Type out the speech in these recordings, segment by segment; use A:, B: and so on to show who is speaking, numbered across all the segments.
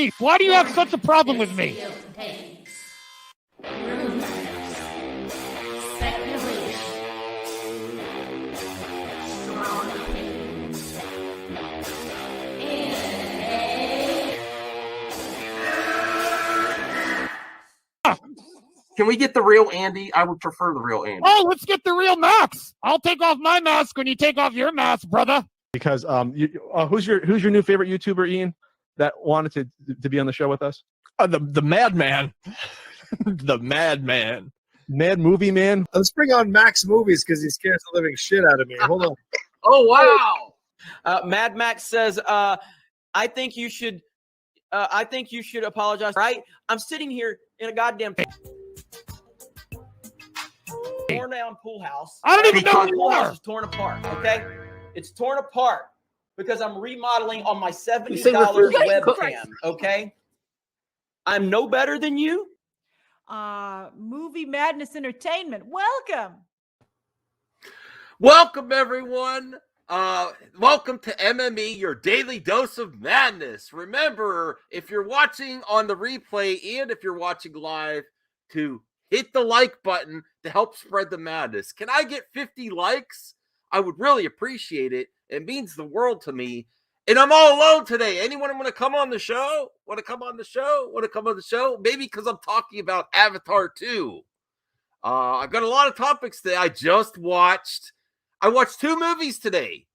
A: Steve, why do you have such a problem with me?
B: Can we get the real Andy? I would prefer the real Andy.
A: Oh, let's get the real Max. I'll take off my mask when you take off your mask, brother.
C: Because who's your new favorite YouTuber, Ian, that wanted to be on the show with us?
D: The Madman. The Madman.
C: Mad Movie Man.
E: Let's bring on Max Movies because he scares the living shit out of me. Hold on.
B: Oh, wow.
F: Mad Max says, I think you should apologize. Right? I'm sitting here in a goddamn torn down pool house.
A: I don't even know who
F: the
A: you
F: pool house
A: are.
F: is torn apart. Okay, it's torn apart because I'm remodeling on my $70 webcam. Okay, I'm no better than you.
G: Movie Madness Entertainment.
B: Welcome, everyone. Welcome to MME, your daily dose of madness. Remember, if you're watching on the replay and if you're watching live, to hit the like button to help spread the madness. Can I get 50 likes? I would really appreciate it. It means the world to me. And I'm all alone today. Anyone want to come on the show? Want to come on the show? Maybe because I'm talking about Avatar 2. I've got a lot of topics today. I watched 2 movies today.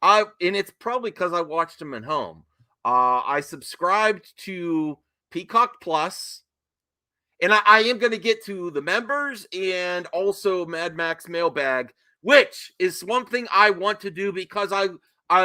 B: And it's probably because I watched them at home. I subscribed to Peacock Plus. And I am going to get to the members and also Mad Max Mailbag, which is one thing I want to do because I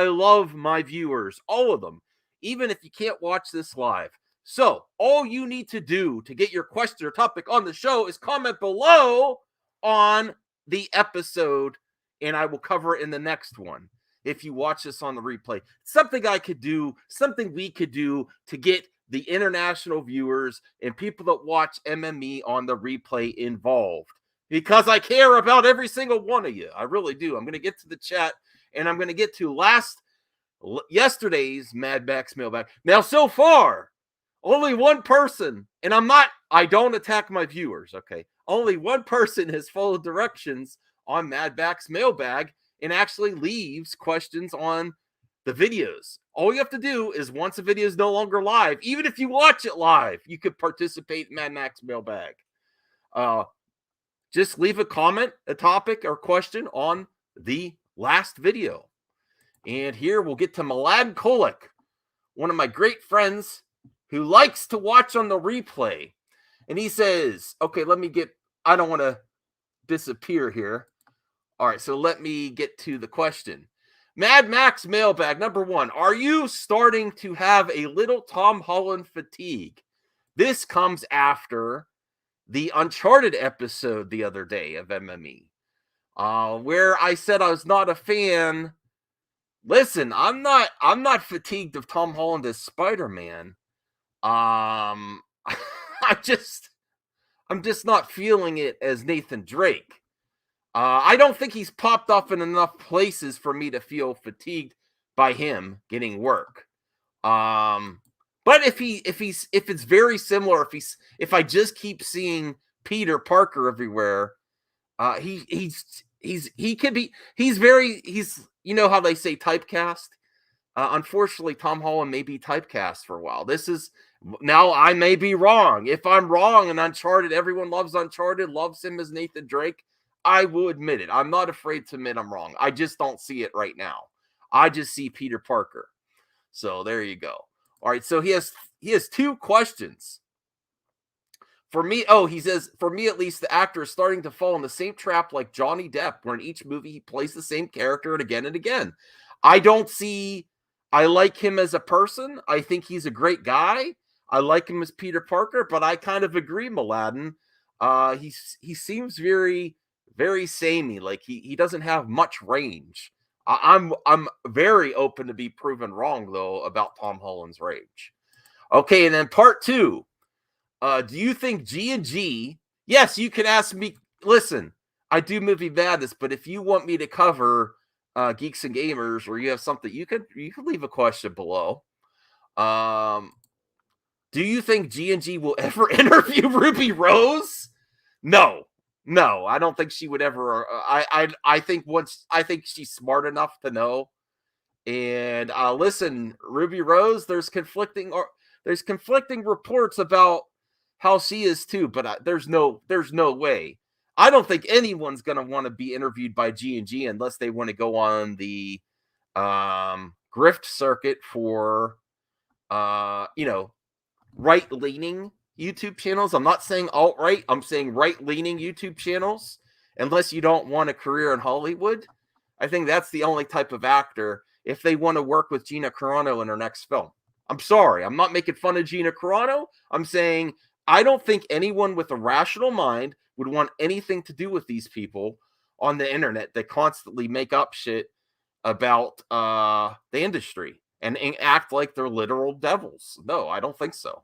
B: love my viewers, all of them, even if you can't watch this live. So all you need to do to get your question or topic on the show is comment below on the episode, and I will cover it in the next one. If you watch this on the replay, something we could do to get the international viewers and people that watch MME on the replay involved, because I care about every single one of you. I really do. I'm going to get to the chat, and I'm going to get to yesterday's Mad Max Mailbag. Now, so far, only one person, and I don't attack my viewers, okay? Only one person has followed directions on Mad Max Mailbag and actually leaves questions on the videos. All you have to do is, once a video is no longer live, even if you watch it live, you could participate in Mad Max Mailbag. Just leave a comment, a topic, or question on the last video. And here we'll get to Milad Kolik, one of my great friends who likes to watch on the replay. And he says, okay, I don't want to disappear here. All right, so let me get to the question. Mad Max Mailbag, number 1. Are you starting to have a little Tom Holland fatigue? This comes after the Uncharted episode the other day of MME, where I said I was not a fan. Listen, I'm not fatigued of Tom Holland as Spider-Man. I'm just not feeling it as Nathan Drake. I don't think he's popped off in enough places for me to feel fatigued by him getting work. But if it's very similar, if I just keep seeing Peter Parker everywhere, he's you know how they say typecast. Unfortunately, Tom Holland may be typecast for a while. Now I may be wrong. If I'm wrong and Uncharted, everyone loves Uncharted, loves him as Nathan Drake, I will admit it. I'm not afraid to admit I'm wrong. I just don't see it right now. I just see Peter Parker. So there you go. All right, so he has 2 questions. For me, he says, for me at least, the actor is starting to fall in the same trap like Johnny Depp, where in each movie he plays the same character and again. I like him as a person. I think he's a great guy. I like him as Peter Parker, but I kind of agree, Mladen. He seems very, very samey. Like he doesn't have much range. I'm very open to be proven wrong, though, about Tom Holland's range. Okay, and then part 2. Do you think G&G? Yes, you can ask me. Listen, I do movie madness, but if you want me to cover Geeks and Gamers, or you have something, you could leave a question below. Do you think G&G will ever interview Ruby Rose? No, I don't think she would ever. I think she's smart enough to know. And listen, Ruby Rose, there's conflicting reports about how she is too, but there's no way. I don't think anyone's gonna want to be interviewed by G&G unless they want to go on the grift circuit for right-leaning YouTube channels. I'm not saying alt-right. I'm saying right-leaning YouTube channels. Unless you don't want a career in Hollywood, I think that's the only type of actor if they want to work with Gina Carano in her next film. I'm sorry. I'm not making fun of Gina Carano. I'm saying I don't think anyone with a rational mind would want anything to do with these people on the internet that constantly make up shit about the industry and act like they're literal devils. No, I don't think so.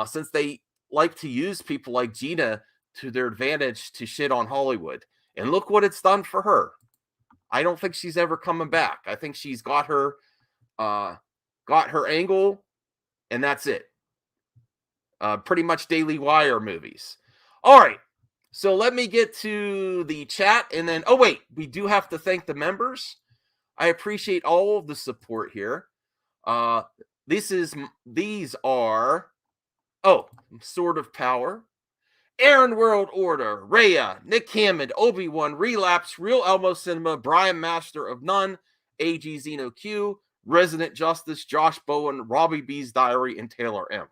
B: Since they like to use people like Gina to their advantage to shit on Hollywood. And look what it's done for her. I don't think she's ever coming back. I think she's got her angle, and that's it. Pretty much Daily Wire movies. All right. So let me get to the chat, and then we do have to thank the members. I appreciate all of the support here. These are Sword of Power, Aaron World Order, Rhea, Nick Hammond, Obi-Wan, Relapse, Real Elmo Cinema, Brian Master of None, AG Zeno Q, Resident Justice, Josh Bowen, Robbie B's Diary, and Taylor M.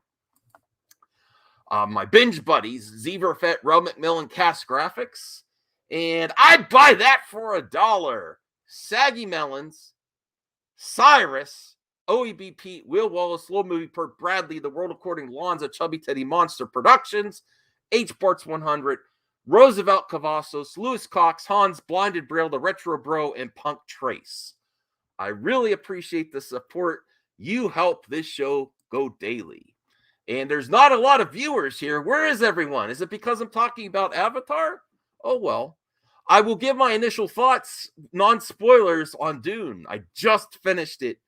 B: My binge buddies, Zeverfet, Rel McMillan, Cast Graphics, and I'd buy that for $1. Saggy Melons, Cyrus, OEB Pete, Will Wallace, Low Movie Perk, Bradley, The World According to Lonza, Chubby Teddy Monster Productions, H. Barts 100, Roosevelt Cavazos, Lewis Cox, Hans, Blinded Braille, The Retro Bro, and Punk Trace. I really appreciate the support. You help this show go daily. And there's not a lot of viewers here. Where is everyone? Is it because I'm talking about Avatar? Oh, well. I will give my initial thoughts, non-spoilers, on Dune. I just finished it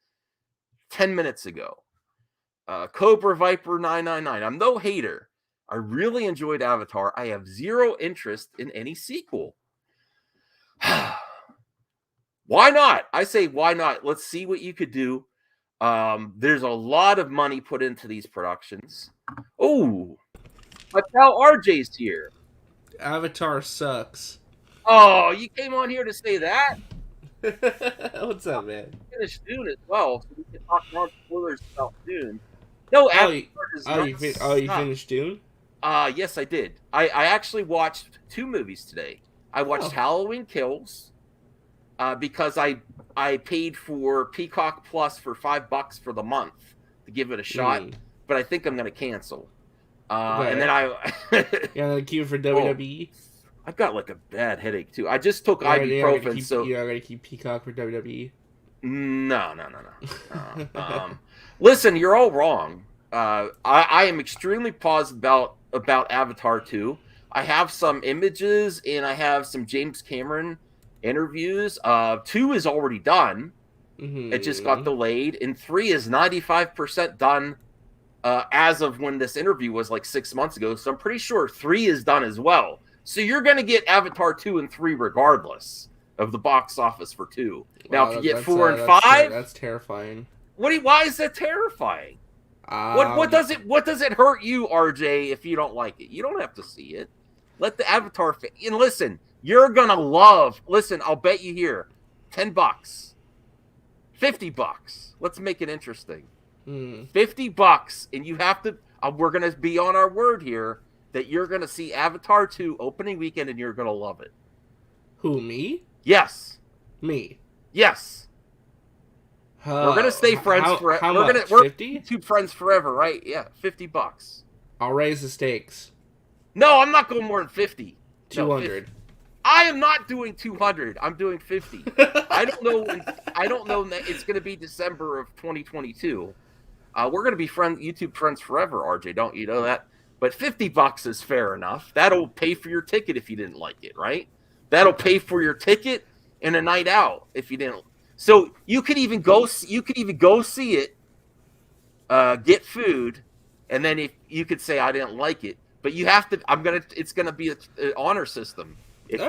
B: 10 minutes ago. Cobra Viper 999. I'm no hater. I really enjoyed Avatar. I have zero interest in any sequel. Why not? I say, why not? Let's see what you could do. There's a lot of money put into these productions. Oh, my pal RJ's here.
H: Avatar sucks.
B: Oh, you came on here to say that?
H: What's up, man?
B: Finish Dune as well, so we can talk more spoilers about Dune. No, Avatar
H: you finished Dune?
B: Yes, I did. I actually watched 2 movies today. I watched Halloween Kills because I paid for Peacock Plus for $5 for the month to give it a shot, but I think I'm going to cancel. And then
H: yeah, keep it for WWE.
B: I've got like a bad headache too. I just took ibuprofen, so
H: you're not gonna keep Peacock for WWE.
B: No. Listen, you're all wrong. I am extremely positive about Avatar 2. I have some images and I have some James Cameron interviews. 2 is already done. Mm-hmm. It just got delayed, and 3 is 95% done as of when this interview was like 6 months ago. So I'm pretty sure 3 is done as well. So you're going to get Avatar 2 and 3 regardless of the box office for 2. Now, if you get 4 and 5,
H: that's terrifying.
B: Why is that terrifying? What does it hurt you, RJ, if you don't like it? You don't have to see it. Let the Avatar and listen. You're gonna love. Listen, I'll bet you here, $10, $50. Let's make it interesting. $50, and you have to. We're gonna be on our word here that you're gonna see Avatar 2 opening weekend, and you're gonna love it.
H: Who, me?
B: Yes.
H: Me.
B: Yes. We're gonna stay friends forever.
H: How
B: we're
H: much?
B: we're
H: 50?
B: YouTube friends forever, right? Yeah, $50.
H: I'll raise the stakes.
B: No, I'm not going more than 50.
H: 200.
B: No, I am not doing 200. I'm doing 50. I don't know. I don't know that it's going to be December of 2022. We're going to be YouTube friends forever, RJ. Don't you know that? But $50 is fair enough. That'll pay for your ticket if you didn't like it, right? That'll pay for your ticket and a night out if you didn't. So you could even go. You could even go see it. Get food, and then if you could say I didn't like it, but you have to. It's gonna be an honor system. If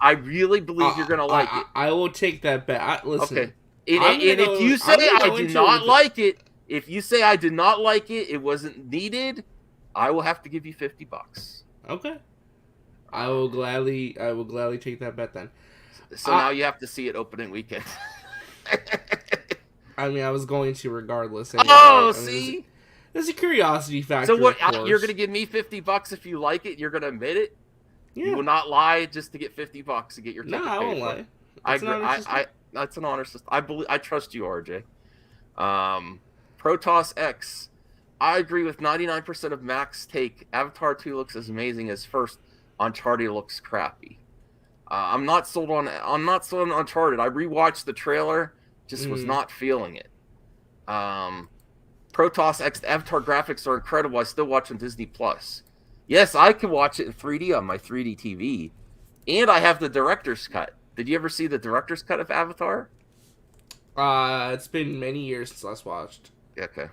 B: I really believe you're gonna like it.
H: I will take that bet. Listen.
B: Okay. And if you say I did not like it, if you say I did not like it, it wasn't needed, I will have to give you $50.
H: Okay. I will gladly take that bet then.
B: So now you have to see it opening weekend.
H: I mean, I was going to regardless.
B: Anyway. See?
H: There's a curiosity factor.
B: So what? You're going to give me $50 if you like it? You're going to admit it? Yeah. You will not lie just to get $50 to get your ticket.
H: No, I won't lie.
B: I agree. That's an honor system. I trust you, RJ. Protoss X. I agree with 99% of Mac's take. Avatar 2 looks as amazing as first. Uncharted looks crappy. I'm not sold on Uncharted. I rewatched the trailer, just was not feeling it. Protoss X, the Avatar graphics are incredible. I still watch on Disney Plus. Yes, I can watch it in 3D on my 3D TV, and I have the director's cut. Did you ever see the director's cut of Avatar?
H: It's been many years since last watched.
B: Okay.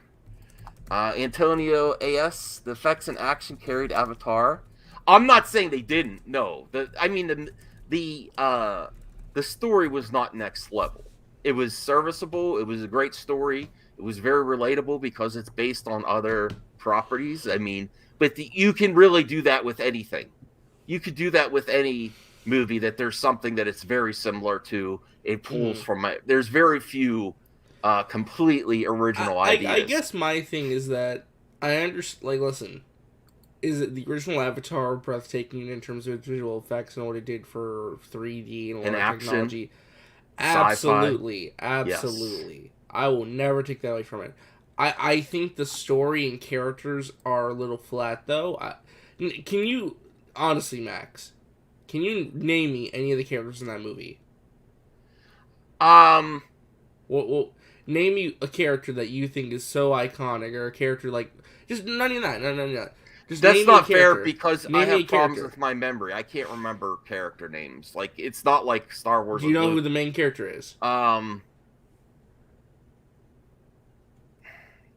B: Antonio AS, the effects and action carried Avatar. I'm not saying they didn't. No, the story was not next level. It was serviceable. It was a great story. It was very relatable because it's based on other properties. I mean, but you can really do that with anything. You could do that with any movie that there's something that it's very similar to. It pulls from it. There's very few completely original ideas.
H: I guess my thing is that I understand. Like, listen. Is it the original Avatar breathtaking in terms of its visual effects and what it did for 3D and a lot of technology? Absolutely. Yes. I will never take that away from it. I think the story and characters are a little flat, though. Can you, honestly, Max, can you name me any of the characters in that movie? Well, name me a character that you think is so iconic, or a character like, just none of that. No.
B: That's not fair because I have problems with my memory. I can't remember character names. Like, it's not like Star Wars.
H: Do you know who the main character is?
B: The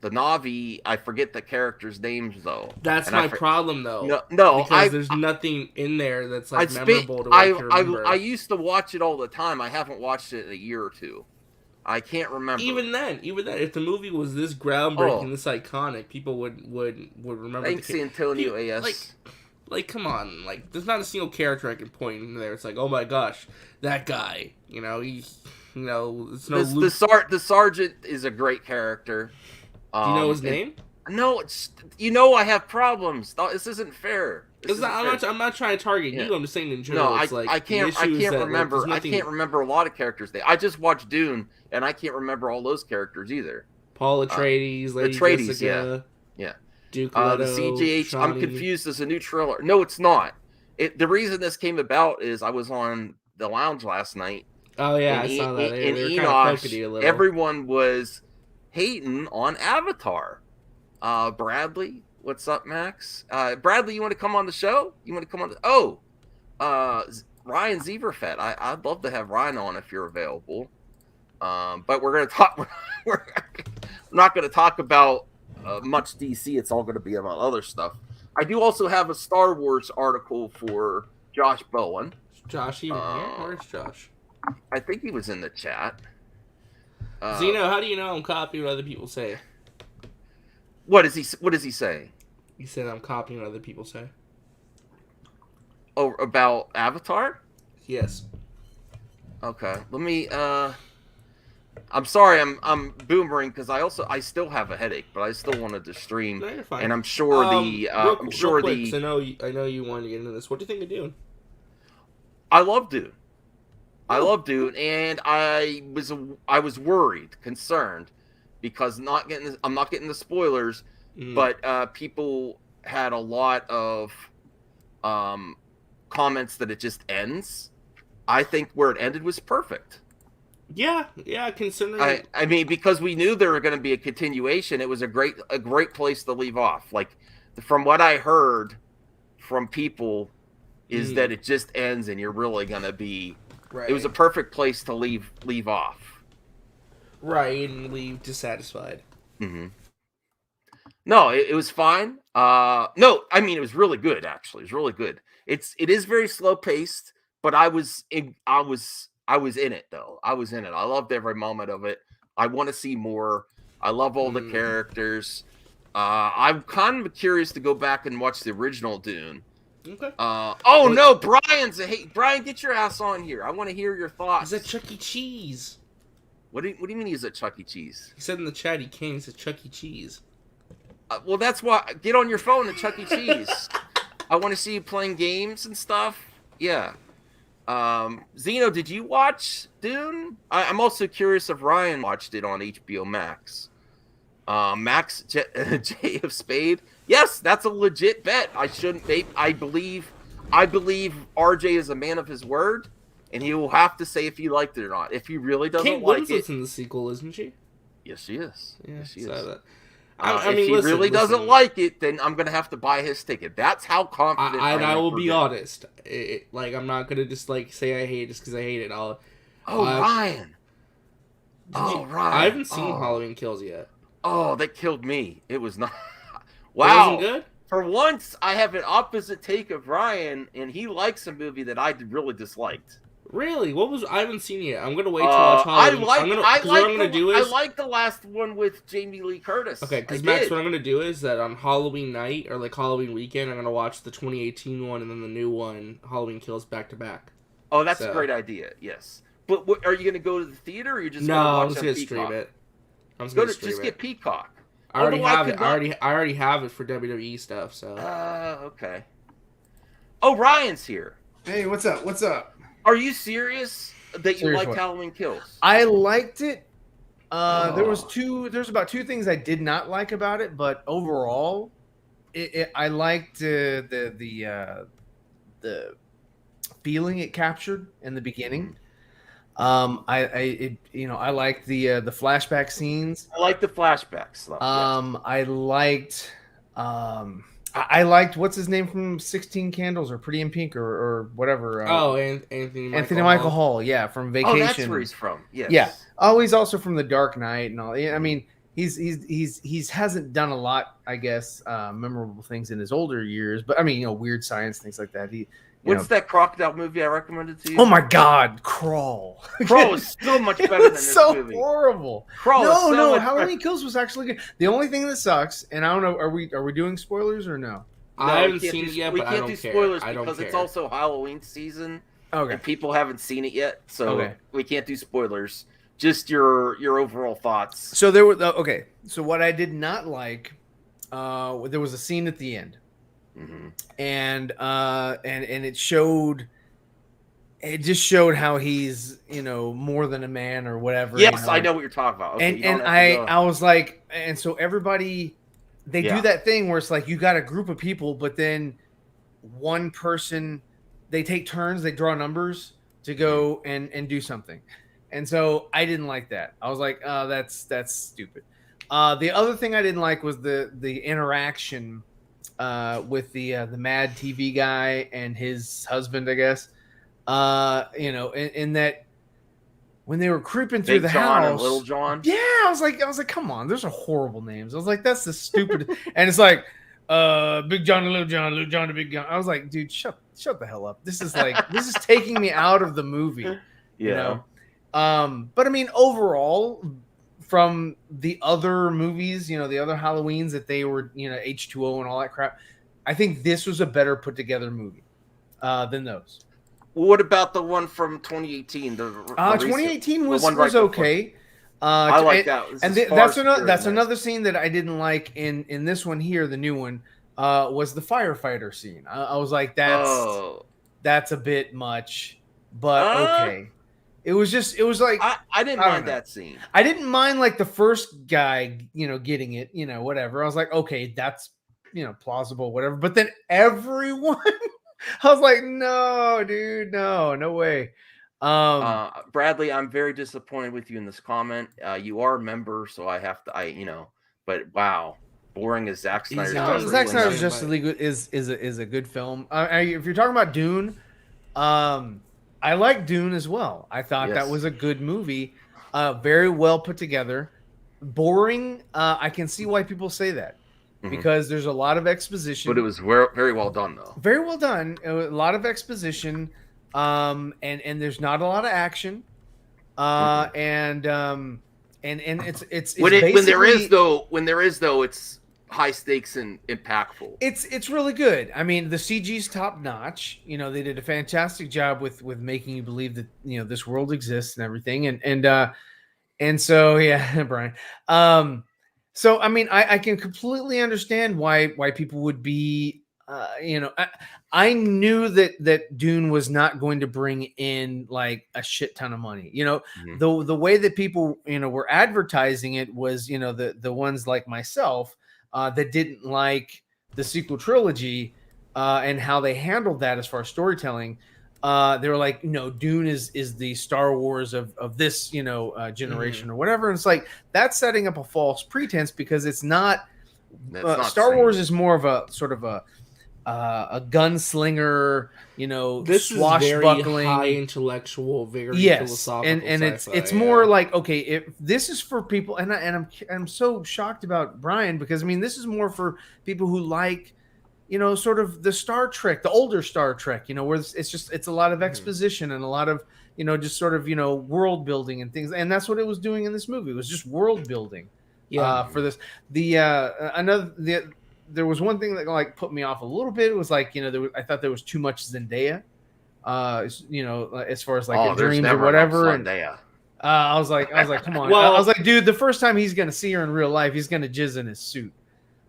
B: Na'vi, I forget the characters' names though.
H: That's my problem though.
B: No,
H: because there's nothing in there that's like memorable to remember.
B: I used to watch it all the time. I haven't watched it in a year or two. I can't remember.
H: Even then, if the movie was this groundbreaking, this iconic, people would remember.
B: Thanks, Antonio AS.
H: Like, come on, like, there's not a single character I can point in there. It's like, oh my gosh, that guy. It's no.
B: The sergeant is a great character.
H: Do you know his name?
B: No, I have problems. This isn't fair.
H: I'm not trying to target you. I'm just saying in general.
B: No,
H: it's like
B: I can't remember.
H: Like,
B: I can't remember a lot of characters. I just watched Dune, and I can't remember all those characters either.
H: Paul Atreides, Lady Jessica,
B: yeah.
H: Duke Leto,
B: the CGH.
H: Shawnee.
B: I'm confused. There's a new trailer. No, it's not. The reason this came about is I was on the lounge last night.
H: Oh yeah, I saw that.
B: In Enosh, everyone was hating on Avatar. Bradley. What's up, Max? Bradley, you want to come on the show? Ryan Zeverfett. I'd love to have Ryan on if you're available. But we're going to talk. We're not going to talk about much DC. It's all going to be about other stuff. I do also have a Star Wars article for Josh Bowen.
H: Is Josh even here? Where's Josh?
B: I think he was in the chat.
H: Zeno, how do you know I'm copying what other people say?
B: What does he say?
H: He said I'm copying what other people say.
B: Oh, about Avatar?
H: Yes.
B: Okay. Let me I'm sorry, I'm boomering because I still have a headache, but I still wanted to stream.
H: No, you're fine.
B: And I'm sure
H: real quick, I know you wanted to get into this. What do you think of Dune?
B: I love Dune. And I was worried, concerned, because I'm not getting the spoilers, but people had a lot of comments that it just ends. I think where it ended was perfect.
H: Yeah, considering
B: I mean, because we knew there were going to be a continuation, it was a great place to leave off. Like, from what I heard from people is that it just ends and you're really going to be right. It was a perfect place to leave off.
H: Right, and leave dissatisfied.
B: No, it was fine. No, I mean it was really good. Actually, it was really good. It is very slow paced, but I was in it though. I was in it. I loved every moment of it. I want to see more. I love all the characters. I'm kind of curious to go back and watch the original Dune.
H: Okay.
B: No, Brian, get your ass on here. I want to hear your thoughts.
H: He's at Chuck E. Cheese.
B: What do you mean he's at Chuck E. Cheese?
H: He said in the chat he came. He said Chuck E. Cheese.
B: Well, that's why. Get on your phone at Chuck E. Cheese. I want to see you playing games and stuff. Yeah. Zeno, did you watch Dune? I'm also curious if Ryan watched it on HBO Max. Max J of Spade. Yes, that's a legit bet. I believe RJ is a man of his word, and he will have to say if he liked it or not. If he really doesn't
H: Kate
B: like
H: Winslet's
B: it,
H: in the sequel, isn't she?
B: yes, she is.
H: Yeah,
B: Yes, she is.
H: That.
B: If he really doesn't like it, then I'm gonna have to buy his ticket. That's how confident
H: I will be honest. I'm not gonna just say I hate it just because I hate it.
B: Ryan. Ryan.
H: I haven't seen Halloween Kills yet.
B: Oh, that killed me. It was not.
H: It
B: Wow.
H: wasn't good?
B: For once, I have an opposite take of Ryan, and he likes a movie that I really disliked.
H: Really? I haven't seen it yet. I'm gonna wait to watch Halloween.
B: I like the last one with Jamie Lee Curtis.
H: Okay, because Max, what I'm gonna do is that on Halloween night or Halloween weekend, I'm gonna watch the 2018 one and then the new one, Halloween Kills, back to back.
B: Oh, that's a great idea. Yes, but are you gonna go to the theater or are you just
H: no?
B: gonna watch
H: I'm just gonna stream it. I'm just gonna stream it.
B: Just get Peacock.
H: I already have it. I already have it for WWE stuff. So.
B: Okay. Oh, Ryan's here.
I: Hey, what's up? What's up?
B: Are you serious that you liked Halloween Kills?
I: I liked it. There's about two things I did not like about it, but overall, I liked the feeling it captured in the beginning. I liked the flashback scenes.
B: I like the flashbacks.
I: I liked what's his name from 16 Candles or Pretty in Pink or whatever.
H: Anthony
I: Michael Hall. Yeah, from Vacation.
B: Oh, that's where he's from. Yes.
I: Yeah. Oh, he's also from The Dark Knight and all. I mean, he's hasn't done a lot, I guess, memorable things in his older years. But I mean, Weird Science, things like that.
B: What's that crocodile movie I recommended to you?
I: Oh my God, Crawl!
B: Crawl is so much better than this
I: so
B: movie.
I: Horrible.
B: Crawl.
I: No. Halloween Kills was actually good. The only thing that sucks, and I don't know, are we doing spoilers or no?
H: I haven't seen it yet, but I don't care.
B: We can't do spoilers because it's also Halloween season.
I: Okay.
B: And people haven't seen it yet, so we can't do spoilers. Just your overall thoughts.
I: So there were So what I did not like, there was a scene at the end.
B: Mm-hmm.
I: And it just showed how he's more than a man or whatever.
B: Yes, I know what you're talking about. Okay,
I: I was like, and so everybody they do that thing where it's like you got a group of people, but then one person, they take turns, they draw numbers to go and do something, and so I didn't like that. I was like, oh, that's stupid. The other thing I didn't like was the interaction with the mad TV guy and his husband, I guess. In that when they were creeping through the house,
B: and Little John.
I: Yeah, I was like, come on, those are horrible names. I was like, that's the stupid. And it's like, Big John and Little John, Little John and Big John. I was like, dude, shut the hell up. This is taking me out of the movie.
B: Yeah.
I: But I mean, overall, from the other movies, the other Halloweens that they were, H2O and all that crap, I think this was a better put together movie than those.
B: What about the one from 2018?
I: 2018 was okay.
B: I like that.
I: That's another scene that I didn't like in this one here. The new one was the firefighter scene. I was like, that's a bit much, but okay. It was like
B: I didn't mind that scene.
I: I didn't mind like the first guy, getting it, whatever. I was like, okay, that's plausible, whatever. But then everyone, I was like, no, dude, no way.
B: Bradley, I'm very disappointed with you in this comment. You are a member, so I have to. But wow, boring as Zack Snyder's Justice League.
I: Zack Snyder's Justice League is a good film. If you're talking about Dune, I like Dune as well. I thought that was a good movie, very well put together. Boring. I can see why people say that. because there's a lot of exposition.
B: But it was very well done, though.
I: Very well done. A lot of exposition, and there's not a lot of action, and it's
B: when there is though, it's high stakes and impactful.
I: It's really good. I mean, the CG's top notch. You know, they did a fantastic job with making you believe that this world exists and everything. And so yeah, Brian. So I mean, I can completely understand why people would be. I knew that Dune was not going to bring in like a shit ton of money. The way that people were advertising it was the ones like myself. That didn't like the sequel trilogy and how they handled that as far as storytelling. They were like, Dune is the Star Wars of this, generation or whatever. And it's like, that's setting up a false pretense because it's not. Star Wars is more of a sort of a gunslinger,
H: this
I: swashbuckling,
H: is very high intellectual, very philosophical.
I: And it's more like, okay, if this is for people, and I'm so shocked about Brian because I mean this is more for people who like, sort of the Star Trek, the older Star Trek, where it's a lot of exposition and a lot of just sort of world building and things, and that's what it was doing in this movie. It was just world building. For this, there was one thing that like put me off a little bit. It was like, I thought there was too much Zendaya, as far as like the dreams or whatever. And I was like, come on. I was like, dude, the first time he's going to see her in real life, he's going to jizz in his suit.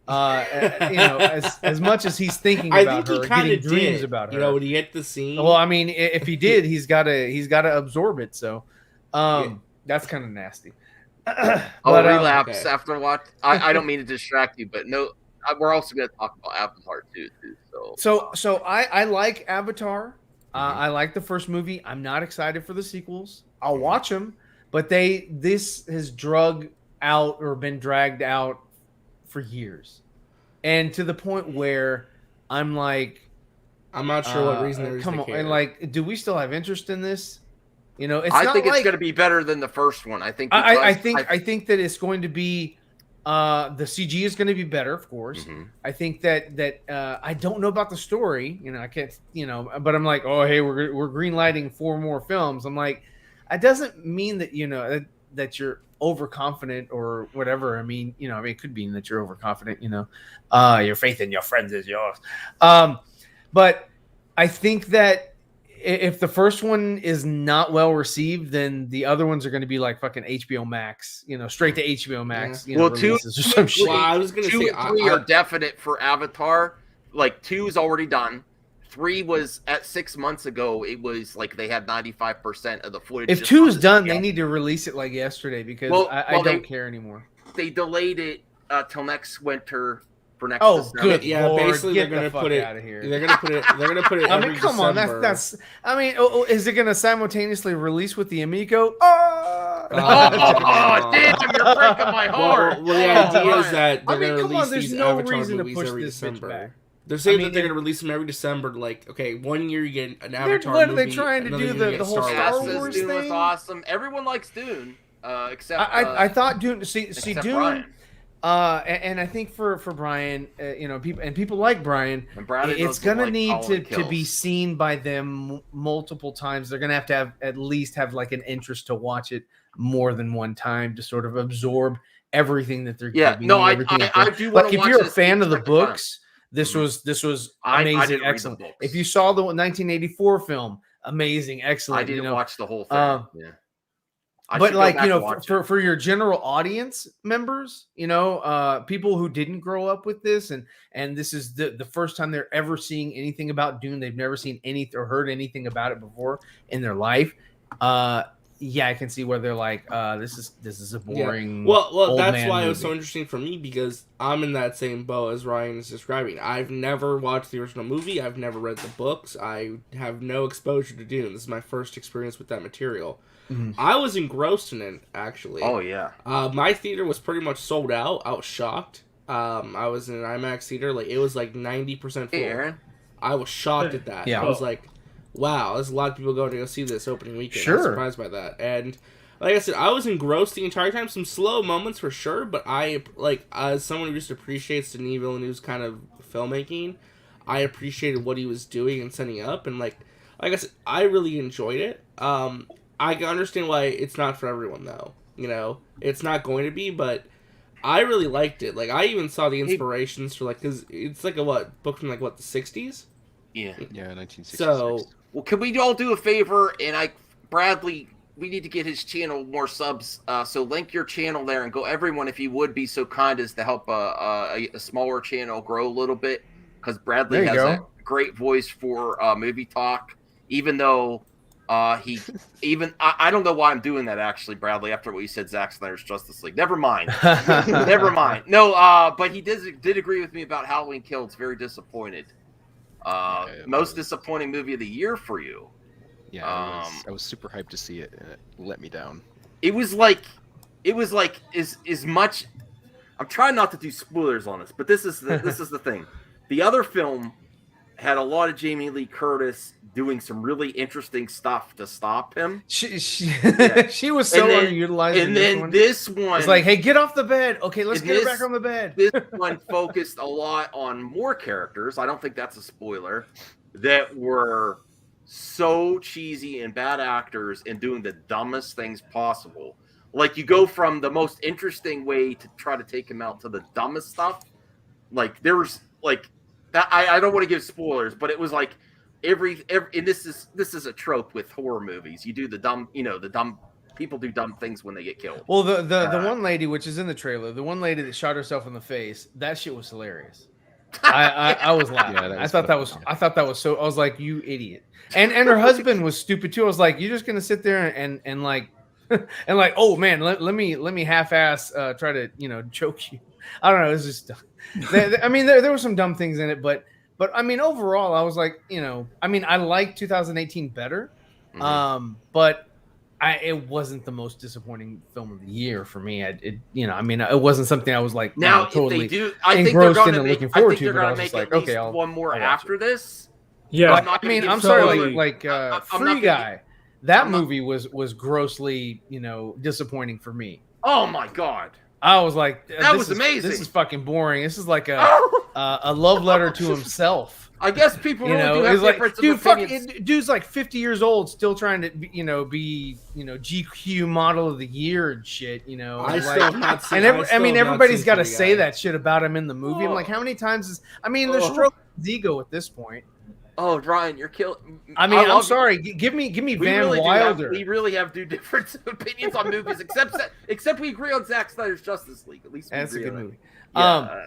I: As much as he's thinking about her, getting dreams about her.
H: When you get the scene.
I: Well, I mean, if he did, he's got to absorb it. So, that's kind of nasty.
B: Relapse after watch. I don't mean to distract you, but no. We're also going to talk about Avatar too.
I: So I like Avatar. I like the first movie. I'm not excited for the sequels. I'll watch them, but this has drug out or been dragged out for years, and to the point where I'm like,
H: I'm not sure what reason there is.
I: Come on,
H: care.
I: and like, do we still have interest in this?
B: I think it's going to be better than the first one. I think
I: I think that it's going to be. The CG is going to be better, of course. I think that I don't know about the story. I can't. But I'm like, oh, hey, we're greenlighting 4 more films. I'm like, it doesn't mean that that you're overconfident or whatever. I mean, it could mean that you're overconfident. Your faith in your friends is yours. But I think that if the first one is not well received, then the other ones are going to be like fucking HBO Max, straight to HBO Max.
B: Well, 2 or some shit.
H: Well, I was going to say
B: 2 and 3 are definite for Avatar. Like 2 is already done. 3 was at 6 months ago. It was like they had 95% of the footage.
I: If 2 is done, they need to release it like yesterday because I don't care anymore.
B: They delayed it till next winter. For next December.
I: Good
H: yeah,
I: Lord,
H: basically
I: get
H: they're going to put it
I: out of here.
H: They're going to put it. They're going to put it.
I: I mean, come on, that's. I mean, is it going to simultaneously release with the Amico? Oh,
B: damn! You're breaking my heart.
H: Well, the idea is that they're going to release
I: there's
H: these
I: no
H: Avatar
I: reason
H: movies
I: to push
H: every
I: this
H: December.
I: back.
H: They're saying that they're going to release them every December. Like, okay, 1 year you get an Avatar
I: what
H: movie.
I: are they trying to do? The whole Star Wars
B: Dune
I: thing?
B: was awesome. Everyone likes Dune, except
I: I thought Dune. See Dune.
B: Brian.
I: And I think for Brian, people like Brian, it's gonna need to be seen by them multiple times. They're gonna have at least have like an interest to watch it more than one time to sort of absorb everything that they're giving.
B: No, I do want to
I: if you're a fan of the books, this was amazing, excellent. If you saw the 1984 film, amazing, excellent.
B: I didn't watch the whole thing.
I: But like, for your general audience members, people who didn't grow up with this and this is the first time they're ever seeing anything about Dune. They've never seen anything or heard anything about it before in their life. I can see where they're like, this is a boring.
H: Yeah. Well,
I: old
H: that's
I: man
H: why
I: movie.
H: it was so interesting for me because I'm in that same boat as Ryan is describing. I've never watched the original movie. I've never read the books. I have no exposure to Dune. This is my first experience with that material.
I: Mm-hmm.
H: I was engrossed in it, actually.
B: Oh, yeah.
H: My theater was pretty much sold out. I was shocked. I was in an IMAX theater. Like, it was like 90% full.
B: Hey, Aaron.
H: I was shocked at that.
I: Yeah.
H: I was like, wow, there's a lot of people going to go see this opening weekend.
I: Sure.
H: I was surprised by that. And like I said, I was engrossed the entire time. Some slow moments for sure, but I as someone who just appreciates Denis Villeneuve's kind of filmmaking, I appreciated what he was doing and setting up, and like I said, I really enjoyed it. I can understand why it's not for everyone though. You know, it's not going to be, but I really liked it. Like I even saw the inspirations for because it's like a book from the 60s.
B: Yeah,
J: 1966.
H: So,
B: well, can we all do a favor? And Bradley, we need to get his channel more subs. So link your channel there and go. Everyone, if you would be so kind as to help a smaller channel grow a little bit, because Bradley has a great voice for movie talk. Even though I don't know why I'm doing that actually, Bradley. After what you said, Zack Snyder's Justice League. Never mind. Never mind. No, but he did agree with me about Halloween Kills. Very disappointed. Most disappointing movie of the year for you.
J: Yeah, I was super hyped to see it, and it let me down.
B: It was like as much. I'm trying not to do spoilers on this, but this is the thing. The other film had a lot of Jamie Lee Curtis doing some really interesting stuff to stop him.
I: She was so underutilized.
B: And then this one,
I: it's like, hey, get off the bed. Okay, let's get her back on the bed.
B: This one focused a lot on more characters. I don't think that's a spoiler. That were so cheesy and bad actors and doing the dumbest things possible. Like you go from the most interesting way to try to take him out to the dumbest stuff. Like there was like that. I don't want to give spoilers, but it was like every and this is a trope with horror movies. You do the dumb, the dumb people do dumb things when they get killed.
I: Well, the one lady, which is in the trailer, the one lady that shot herself in the face, that shit was hilarious. I was laughing. Yeah, I thought that was so. I was like, you idiot. And her husband was stupid too. I was like, you're just gonna sit there and like and like, oh man, let me half-ass try to choke you. I don't know. It was just. I mean, there were some dumb things in it, but I mean, overall, I was like, I like 2018 better, but it wasn't the most disappointing film of the year for me. It wasn't something I was like
B: now
I: totally
B: if they do, I think they're going to make.
I: Looking
B: I
I: forward
B: think they're going to make at least one more after this.
K: Yeah,
I: I'm sorry, Free Guy. That movie was grossly, disappointing for me.
B: Oh my god.
I: I was like,
B: that was amazing.
I: This is fucking boring. This is like a love letter to himself.
B: I guess people really do have difference of opinions.
I: Dude's like 50 years old, still trying to, be GQ model of the year and shit. Everybody's got to say that shit about him in the movie. I'm like, how many times they're stroking his ego at this point.
B: Oh, Ryan, you're killing.
I: I'm sorry. Give me Van Wilder.
B: We really have different opinions on movies, except we agree on Zack Snyder's Justice League. At least we
I: that's
B: agree
I: a good
B: on
I: movie.
B: Yeah.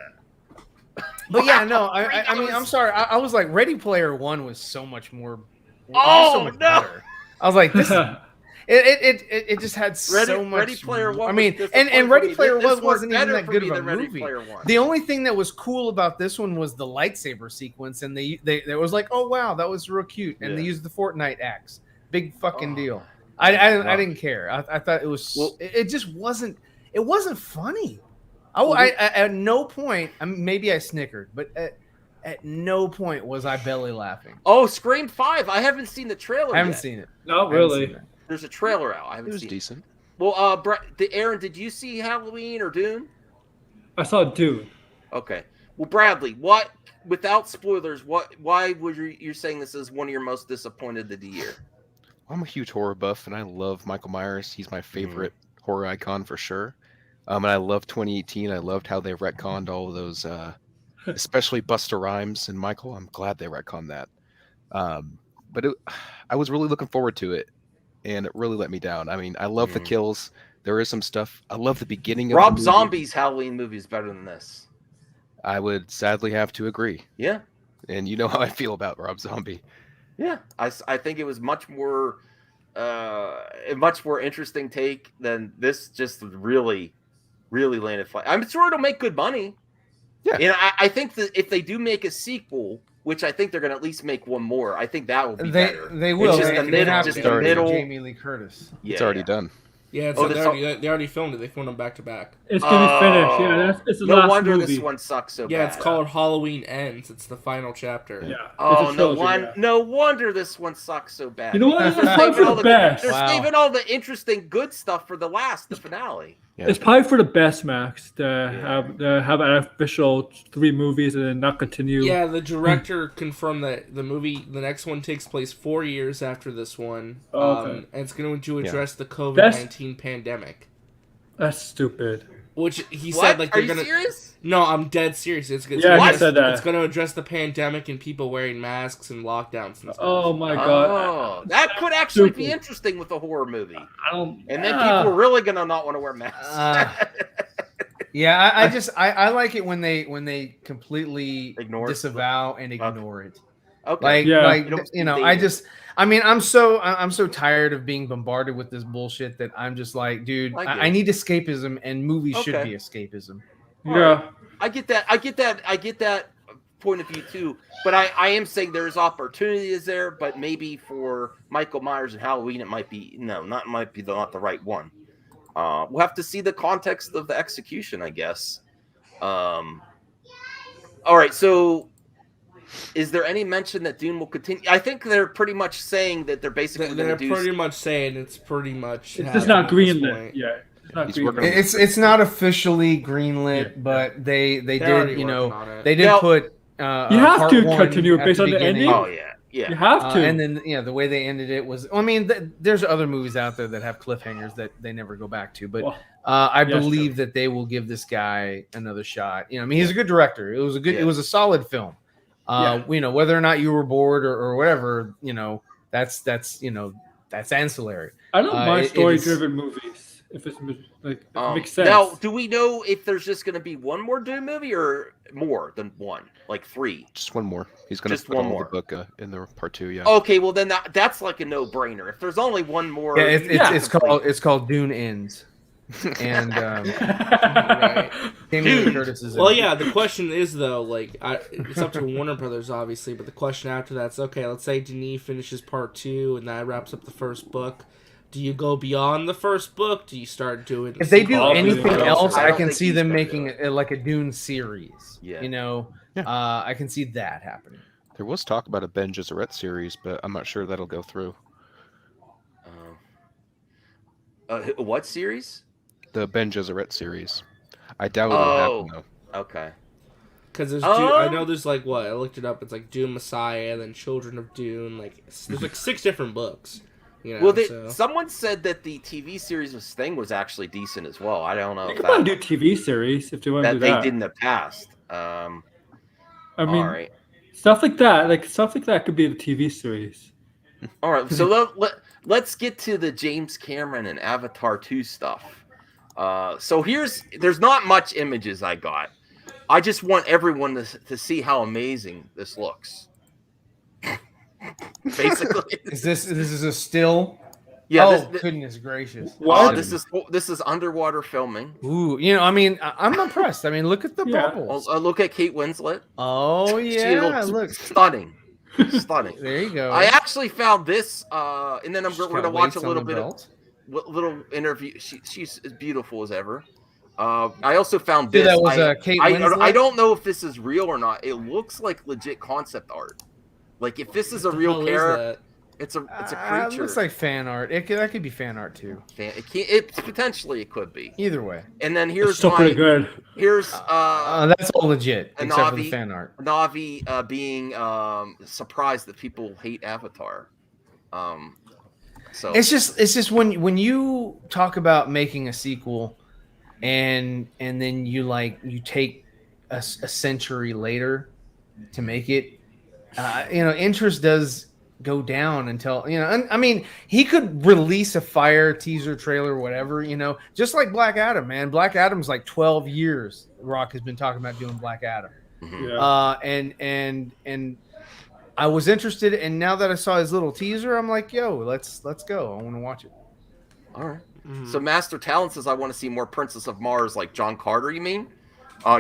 I: But yeah, no. I mean, I'm sorry. I was like, Ready Player One was so much more. Better. I was like, this. It just had so much.
B: Ready Player One.
I: I mean, and Ready Player One wasn't even that good of a movie. The only thing that was cool about this one was the lightsaber sequence, and they was like, oh wow, that was real cute, and they used the Fortnite axe. Big fucking deal. I didn't care. I thought it was. It just wasn't. It wasn't funny. I at no point. Maybe I snickered, but at no point was I belly laughing.
B: Oh, Scream 5! I haven't seen the trailer.
I: I haven't seen it.
K: No, really.
B: There's a trailer out. I haven't seen it.
J: It was decent.
B: Well, Aaron, did you see Halloween or Dune?
K: I saw Dune.
B: Okay. Well, Bradley, what? Without spoilers, why would you saying this is one of your most disappointed of the year?
J: I'm a huge horror buff, and I love Michael Myers. He's my favorite horror icon for sure. And I love 2018. I loved how they retconned all of those, especially Busta Rhymes and Michael. I'm glad they retconned that. But I was really looking forward to it, and it really let me down. I mean, I love the kills. There is some stuff. I love the beginning of
B: Rob
J: the movie.
B: Zombie's Halloween movie is better than this.
J: I would sadly have to agree.
B: Yeah.
J: And you know how I feel about Rob Zombie.
B: Yeah. I think it was much more a much more interesting take than this. Just really landed flat. I'm sure it'll make good money.
J: Yeah.
B: And I think that if they do make a sequel, which I think they're going to at least make one more, I think that will be better.
I: They will.
B: It's just the middle.
I: Jamie Lee Curtis.
J: It's already done.
H: Yeah, it's they already filmed it. They filmed them back to back.
K: It's gonna be finished. Yeah, it's the
B: no
K: last
B: wonder
K: movie.
B: this one sucks so bad.
H: Yeah, it's called Halloween Ends. It's the final chapter.
K: Yeah.
B: Oh,
K: trilogy,
B: no wonder this one sucks so bad.
K: You know what?
B: They're
K: It's probably for the best.
B: They're saving all the interesting, good stuff for the finale.
J: Yeah.
K: It's probably for the best, Max, to have an official 3 movies and then not continue.
H: Yeah, the director confirmed that the next one takes place 4 years after this one.
K: Okay.
H: And it's going to address the COVID-19 pandemic.
K: That's stupid.
H: Which he said, like,
B: Are
H: they're
B: you
H: gonna.
B: serious?
H: No, I'm dead serious. He said that. It's going to address the pandemic and people wearing masks and lockdowns and stuff.
K: Oh my god.
B: Oh, that could actually be interesting with a horror movie. And then people are really gonna not want to wear masks.
I: Yeah, I like it when they completely disavow and ignore it.
B: Okay.
I: I'm so tired of being bombarded with this bullshit that I'm just like, dude, I need escapism, and movies should be escapism.
K: Yeah,
B: I get that point of view too. But I am saying there's opportunities there, but maybe for Michael Myers and Halloween, it might be not the right one. We'll have to see the context of the execution, I guess. All right, so is there any mention that Dune will continue? I think they're pretty much saying that they're basically
H: pretty much saying it's pretty much.
K: It's just not greenlit. Yeah.
I: It's not officially greenlit, but they did they did put
K: you have to continue based on the ending.
B: Oh yeah.
K: You have to.
I: And then the way they ended it was, I mean, there's other movies out there that have cliffhangers that they never go back to, but I believe that they will give this guy another shot. I mean, he's a good director. It was a solid film. Whether or not you were bored or whatever, that's ancillary.
K: I don't mind story-driven movies if it's like it makes sense.
B: Now, do we know if there's just going to be one more Dune movie or more than one, like 3?
J: Just one more. He's going to put all the book in the part 2. Yeah.
B: Okay, well then that's like a no-brainer. If there's only one more,
I: it's called Dune Ends. And Curtis is
H: well, yeah. The question is though, like, it's up to Warner Brothers, obviously. But the question after that's okay. Let's say Denis finishes part 2 and that wraps up the first book. Do you go beyond the first book? Do you start doing?
I: If they do anything else, I can see them making it like a Dune series.
B: Yeah.
I: I can see that happening.
J: There was talk about a Ben Gesserit series, but I'm not sure that'll go through.
B: What series?
J: The Ben Gesserit series. I doubt it will happen though.
B: Okay.
H: Because there's I know there's like I looked it up. It's like Dune Messiah, then Children of Dune. Like there's like 6 different books.
B: Someone said that the TV series of Sting was actually decent as well. I don't know.
K: They want to do TV series if they want to do that.
B: They did in the past.
K: I mean,
B: all right.
K: Stuff like that could be the TV series.
B: All right, so let's get to the James Cameron and Avatar 2 stuff. So there's not much images I got. I just want everyone to see how amazing this looks. Basically,
I: this is a still?
B: Yeah.
I: Goodness gracious!
B: This is underwater filming.
I: Ooh, I'm impressed. I mean, look at the bubbles.
B: Look at Kate Winslet.
I: Oh yeah, look
B: stunning. Stunning.
I: There you go.
B: I actually found this, and then we're going to watch a little bit of little interview. She's as beautiful as ever. I also found this.
I: That was Kate Winslet?
B: I don't know if this is real or not. It looks like legit concept art. Like if this is a real character, it's a creature.
I: It looks like fan art. That could be fan art too.
B: It potentially it could be.
I: Either way.
B: And then here's
K: pretty good.
B: Here's
I: that's all legit except for the fan art.
B: Navi being surprised that people hate Avatar. So
I: it's just when you talk about making a sequel, and then you take a century later to make it. Interest does go down until I mean, he could release a fire teaser trailer or whatever, just like Black Adam, man. Black Adam's like 12 years. Rock has been talking about doing Black Adam. And I was interested, and now that I saw his little teaser, I'm like, yo, let's go. I want to watch it.
B: All right. So Master Talent says I want to see more Princess of Mars like John Carter. You mean?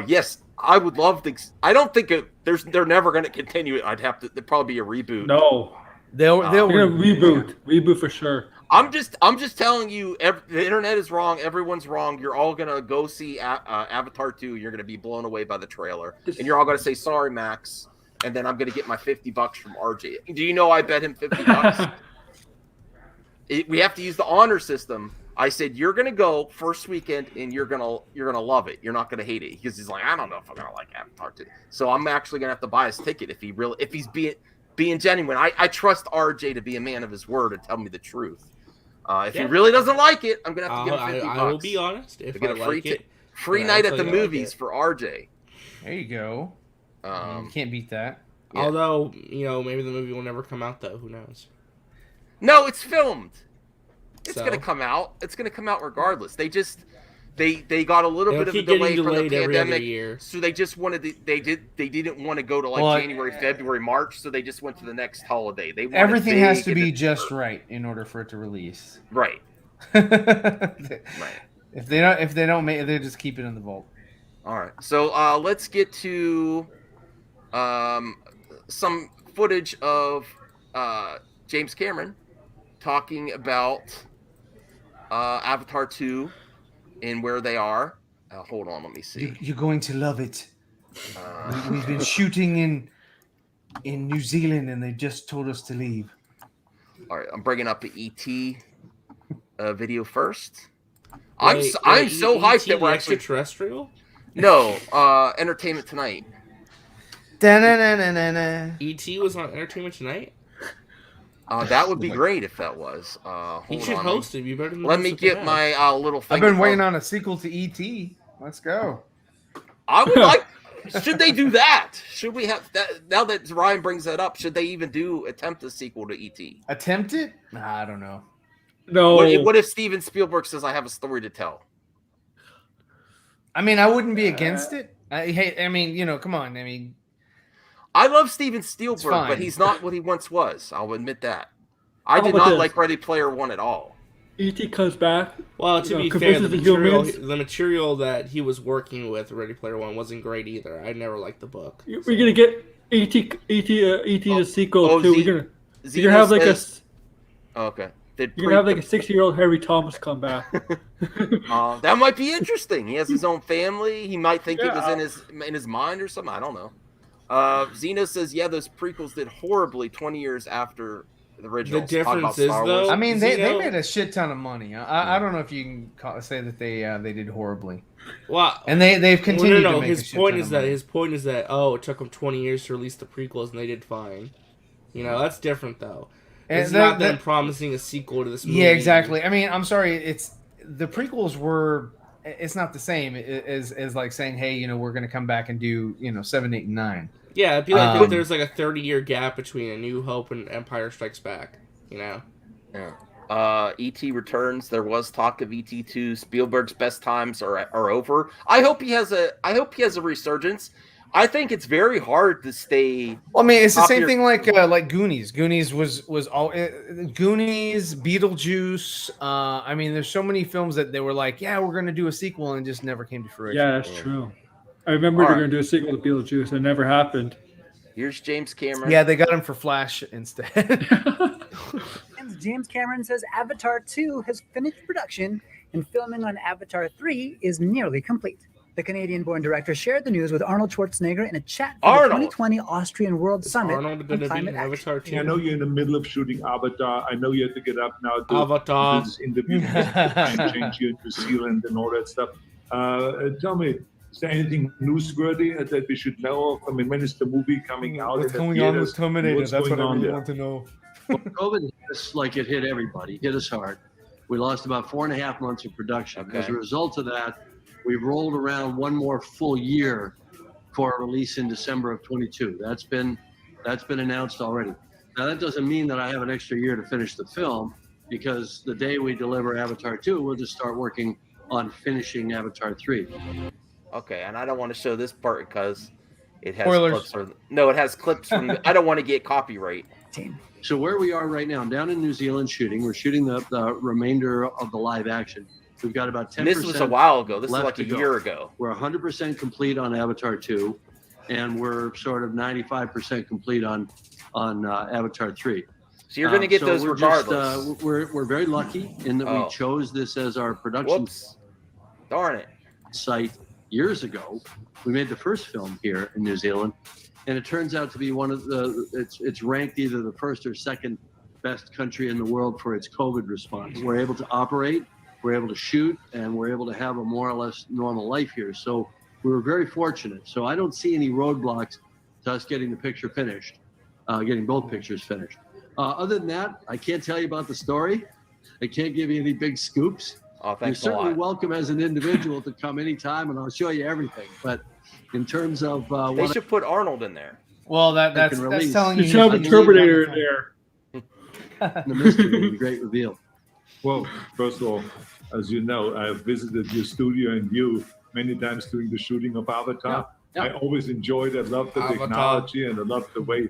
B: Yes. I would love to. I don't think they're never going to continue it. There'd probably be a reboot.
K: No,
I: they'll
K: reboot for sure.
B: I'm just telling you, the internet is wrong. Everyone's wrong. You're all gonna go see Avatar 2. You're gonna be blown away by the trailer, and you're all gonna say sorry, Max. And then I'm gonna get my $50 from RJ. Do you know I bet him $50? We have to use the honor system. I said you're gonna go first weekend, and you're gonna love it. You're not gonna hate it because he's like, I don't know if I'm gonna like Avatar 2. So I'm actually gonna have to buy his ticket if he's being genuine. I trust RJ to be a man of his word and tell me the truth. If he really doesn't like it, I'm gonna have to give him $50.
H: I will be honest. If I like it,
B: free night at the movies for RJ.
I: There you go. You can't beat that.
H: Yeah. Although, maybe the movie will never come out, though. Who knows?
B: No, it's filmed. It's gonna come out. It's gonna come out regardless. They got a little bit of a delay from the pandemic, so they just wanted to, they didn't want to go to January, February, March, so they just went to the next holiday.
I: Everything has to be just right in order for it to release.
B: Right.
I: Right. If they don't make it, they just keep it in the vault.
B: All right. So let's get to some footage of James Cameron talking about Avatar 2 and where they are. Hold on, let me see.
I: You're going to love it. We've been shooting in New Zealand, and they just told us to leave.
B: All right, I'm bringing up the ET video first. I'm so hyped that we're actually
H: extraterrestrial.
B: No, Entertainment Tonight.
H: ET was on Entertainment Tonight.
B: That would be great if that was.
H: He should host it. You better.
B: Let me get my little thing.
I: I've been waiting on a sequel to ET. Let's go.
B: I would like. Should they do that? Should we have that? Now that Ryan brings that up, should they even attempt a sequel to ET?
I: Attempt it? Nah, I don't know.
K: No.
B: What if Steven Spielberg says, "I have a story to tell"?
I: I mean, I wouldn't be against it. Come on.
B: I love Steven Spielberg, but he's not what he once was. I'll admit that. I did not like Ready Player One at all.
K: E.T. comes back.
H: Well, to be fair, the material that he was working with, Ready Player One, wasn't great either. I never liked the book.
K: We're gonna get E.T. the sequel too. You're gonna have like
B: okay.
K: You're gonna have like a 60-year-old Harry Thomas come back.
B: That might be interesting. He has his own family. He might think it was in his mind or something. I don't know. Zeno says, yeah, those prequels did horribly 20 years after the original.
H: The difference is, though,
I: I mean, they made a shit ton of money. I don't know if you can say that they did horribly.
H: Well,
I: and they've continued to make
H: his point is that it took them 20 years to release the prequels and they did fine. That's different though. It's not them promising a sequel to this movie.
I: Yeah, exactly. I mean, I'm sorry. It's the prequels were. It's not the same as like saying, hey, we're going to come back and do 7, 8, and 9.
H: Yeah, it'd be like there's like a 30-year gap between A New Hope and Empire Strikes Back.
B: Yeah. E.T. returns. There was talk of E.T. 2. Spielberg's best times are over. I hope he has a resurgence. I think it's very hard to stay.
I: Well, I mean, it's the same thing like Goonies. Goonies was all Goonies, Beetlejuice. I mean, there's so many films that they were like, yeah, we're going to do a sequel, and just never came to fruition.
K: Yeah, that's true. I remember they were going to do a sequel to Beetlejuice. It never happened.
B: Here's James Cameron.
I: Yeah, they got him for Flash instead.
L: James Cameron says Avatar 2 has finished production, and filming on Avatar 3 is nearly complete. The Canadian-born director shared the news with Arnold Schwarzenegger in a chat for the 2020 Austrian World Summit on climate action.
M: I know you're in the middle of shooting Avatar. I know you have to get up now to
H: Avatar.
M: this interview, time change here in New Zealand and all that stuff. Tell me, is there anything newsworthy that we should know of? I mean, when is the movie coming out?
I: What's going on with Terminator? That's what I really want to know.
N: Well, COVID hit us like it hit everybody. Hit us hard. We lost about 4.5 months of production. Okay. As a result of that, we've rolled around one more full year for a release in December of 22. That's been announced already. Now that doesn't mean that I have an extra year to finish the film, because the day we deliver Avatar 2, we'll just start working on finishing Avatar 3.
B: Okay, and I don't want to show this part because it has
I: Spoilers.
B: clips. It has clips from. I don't want to get copyright.
N: So where we are right now, I'm down in New Zealand shooting. We're shooting the remainder of the live action. We've got about 10%.
B: This was a while ago. This is like a year ago.
N: We're 100% complete on Avatar 2, and we're sort of 95% complete on Avatar 3.
B: So you're going to get those
N: we're
B: regardless.
N: Just, we're very lucky in that we chose this as our production.
B: Whoops. Darn it.
N: Site years ago. We made the first film here in New Zealand, and it turns out to be one of the. It's ranked either the first or second best country in the world for its COVID response. We're able to operate, we're able to shoot, and we're able to have a more or less normal life here. So we were very fortunate. So I don't see any roadblocks to us getting the picture finished, getting both pictures finished. Other than that, I can't tell you about the story. I can't give you any big scoops.
B: Oh,
N: You're
B: thanks a
N: certainly
B: lot.
N: welcome as an individual to come anytime, and I'll show you everything. But in terms of
B: They should put Arnold in there.
I: Well, that's
N: can release.
I: telling
K: You
I: you.
K: should have a Terminator in there.
N: the mystery, the great reveal.
M: Well, first of all, as you know, I have visited your studio and you many times during the shooting of Avatar.
N: Yeah.
M: I always enjoyed. I love the
H: Avatar.
M: technology, and I love the way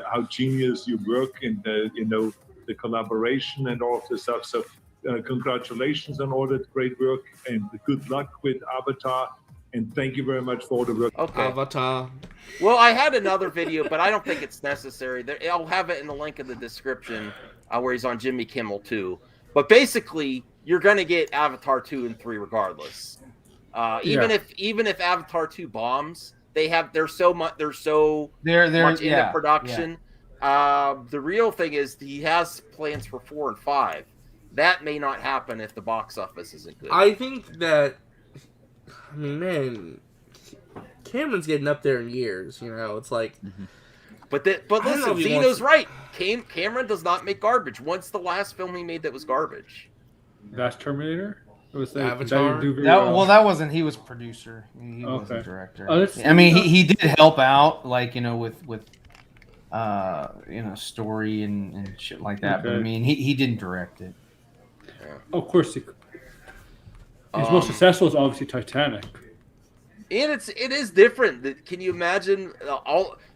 M: how genius you work, and the collaboration and all of this stuff. So, congratulations on all that great work, and good luck with Avatar. And thank you very much for all the work.
B: Okay.
H: Avatar.
B: Well, I had another video, but I don't think it's necessary. I'll have it in the link in the description where he's on Jimmy Kimmel too. But basically, you're going to get Avatar 2 and 3 regardless. Even if Avatar 2 bombs, they're so much into production.
I: Yeah.
B: The real thing is he has plans for 4 and 5. That may not happen if the box office isn't good.
H: I think that, I mean, man, Cameron's getting up there in years. You know, it's like.
B: But
H: I don't know
B: listen,
H: if he
B: Zeno's
H: wants to-
B: right. Cameron does not make garbage. What's the last film he made that was garbage?
K: Last Terminator? It was
H: Avatar?
K: didn't do very
I: That wasn't. He was producer. He wasn't
K: Okay.
I: director.
K: Oh, that's-
I: I mean, he did help out, like with story and shit like that. But I
K: Okay.
I: mean, he didn't direct it.
K: Of course, his most successful is obviously Titanic.
B: And it is different. Can you imagine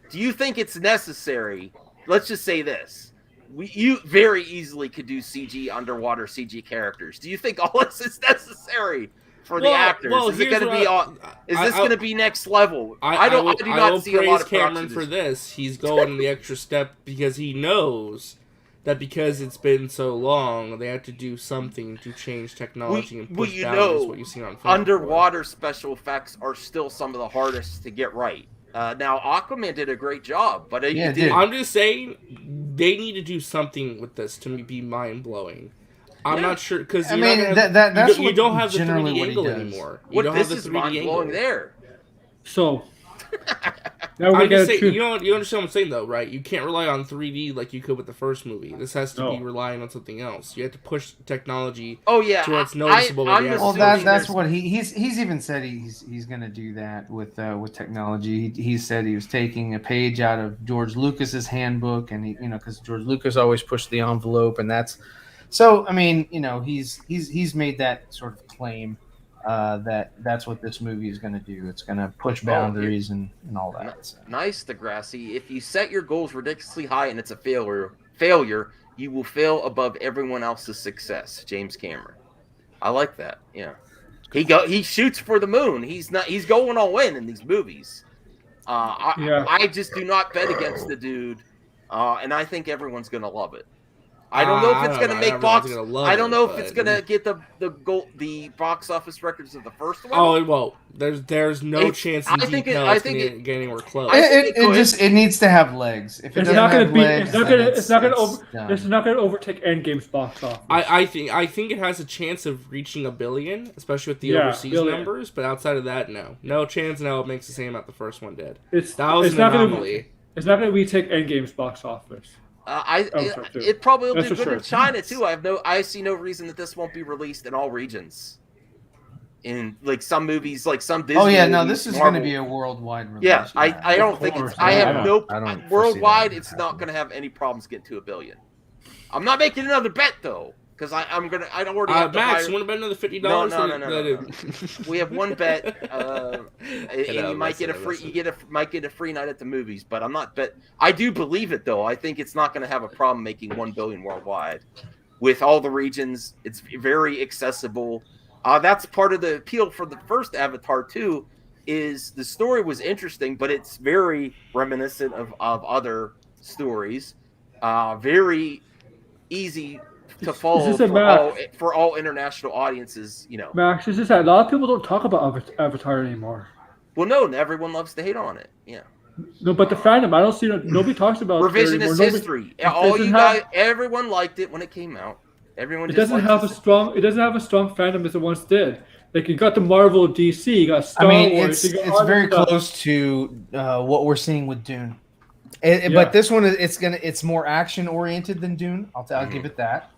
B: do you think it's necessary? Let's just say this. You very easily could do CG underwater CG characters. Do you think all this is necessary for the actors? Is it going to be is this going to be next level? I do not see a lot of
H: Cameron for this. He's going the extra step because he knows that because it's been so long, they have to do something to change technology and push boundaries. What you've seen on film
B: underwater special effects are still some of the hardest to get right. Now Aquaman did a great job, but
H: I'm just saying they need to do something with this to be mind blowing. I'm not sure because you don't have the 3D angle anymore. You don't have the 3D angle
B: there.
K: So
H: I'm just saying, you understand what I'm saying, though, right? You can't rely on 3D like you could with the first movie. This has to be relying on something else. You have to push technology to where it's noticeable.
I: Well, that's what he's even said he's going to do that with technology. He said he was taking a page out of George Lucas's handbook, and because George Lucas always pushed the envelope, and that's so. I mean, he's made that sort of claim. That's what this movie is going to do. It's going to push boundaries and all that. So.
B: Nice, Degrassi. If you set your goals ridiculously high and it's a failure, you will fail above everyone else's success. James Cameron. I like that. Yeah. He shoots for the moon. He's going all in these movies. I just do not bet against the dude, and I think everyone's going to love it. I don't know if it's going to make box. I don't know if it's going to get the box office records of the first one.
H: Oh well, there's no chance.
B: I think
H: getting anywhere close.
I: It needs to have legs. If
K: it's not going to be, it's not going to overtake Endgame's box office.
H: I think it has a chance of reaching $1 billion, especially with the overseas numbers. But outside of that, no chance. Now it makes the same amount the first one did. That was an anomaly.
K: It's not going to retake Endgame's box office.
B: It probably will do good in China too. I see no reason that this won't be released in all regions. In like some movies, like some Disney.
I: Oh yeah, no, this is going to be a worldwide release.
B: Yeah, I don't think it's. I have no worldwide. It's not going to have any problems getting to $1 billion. I'm not making another bet though, because I'm gonna. I don't already have to
H: Max, you want to bet another $50?
B: No. We have one bet, and you might get a free. Might get a free night at the movies, but I'm not bet. I do believe it though. I think it's not going to have a problem making $1 billion worldwide, with all the regions. It's very accessible. That's part of the appeal for the first Avatar 2. Is the story was interesting, but it's very reminiscent of other stories. very easy to follow
K: this a
B: for all international audiences. You know,
K: Max, it's just that a lot of people don't talk about Avatar anymore.
B: well, no, everyone loves to hate on it. Yeah.
K: No, but the fandom, I don't see nobody talks about
B: revisionist history. Everyone liked it when it came out. Everyone.
K: It doesn't have a strong fandom as it once did. Like you got the Marvel, DC, you got Star Wars.
I: It's very close to what we're seeing with Dune. But this one, it's more action oriented than Dune. I'll give it that.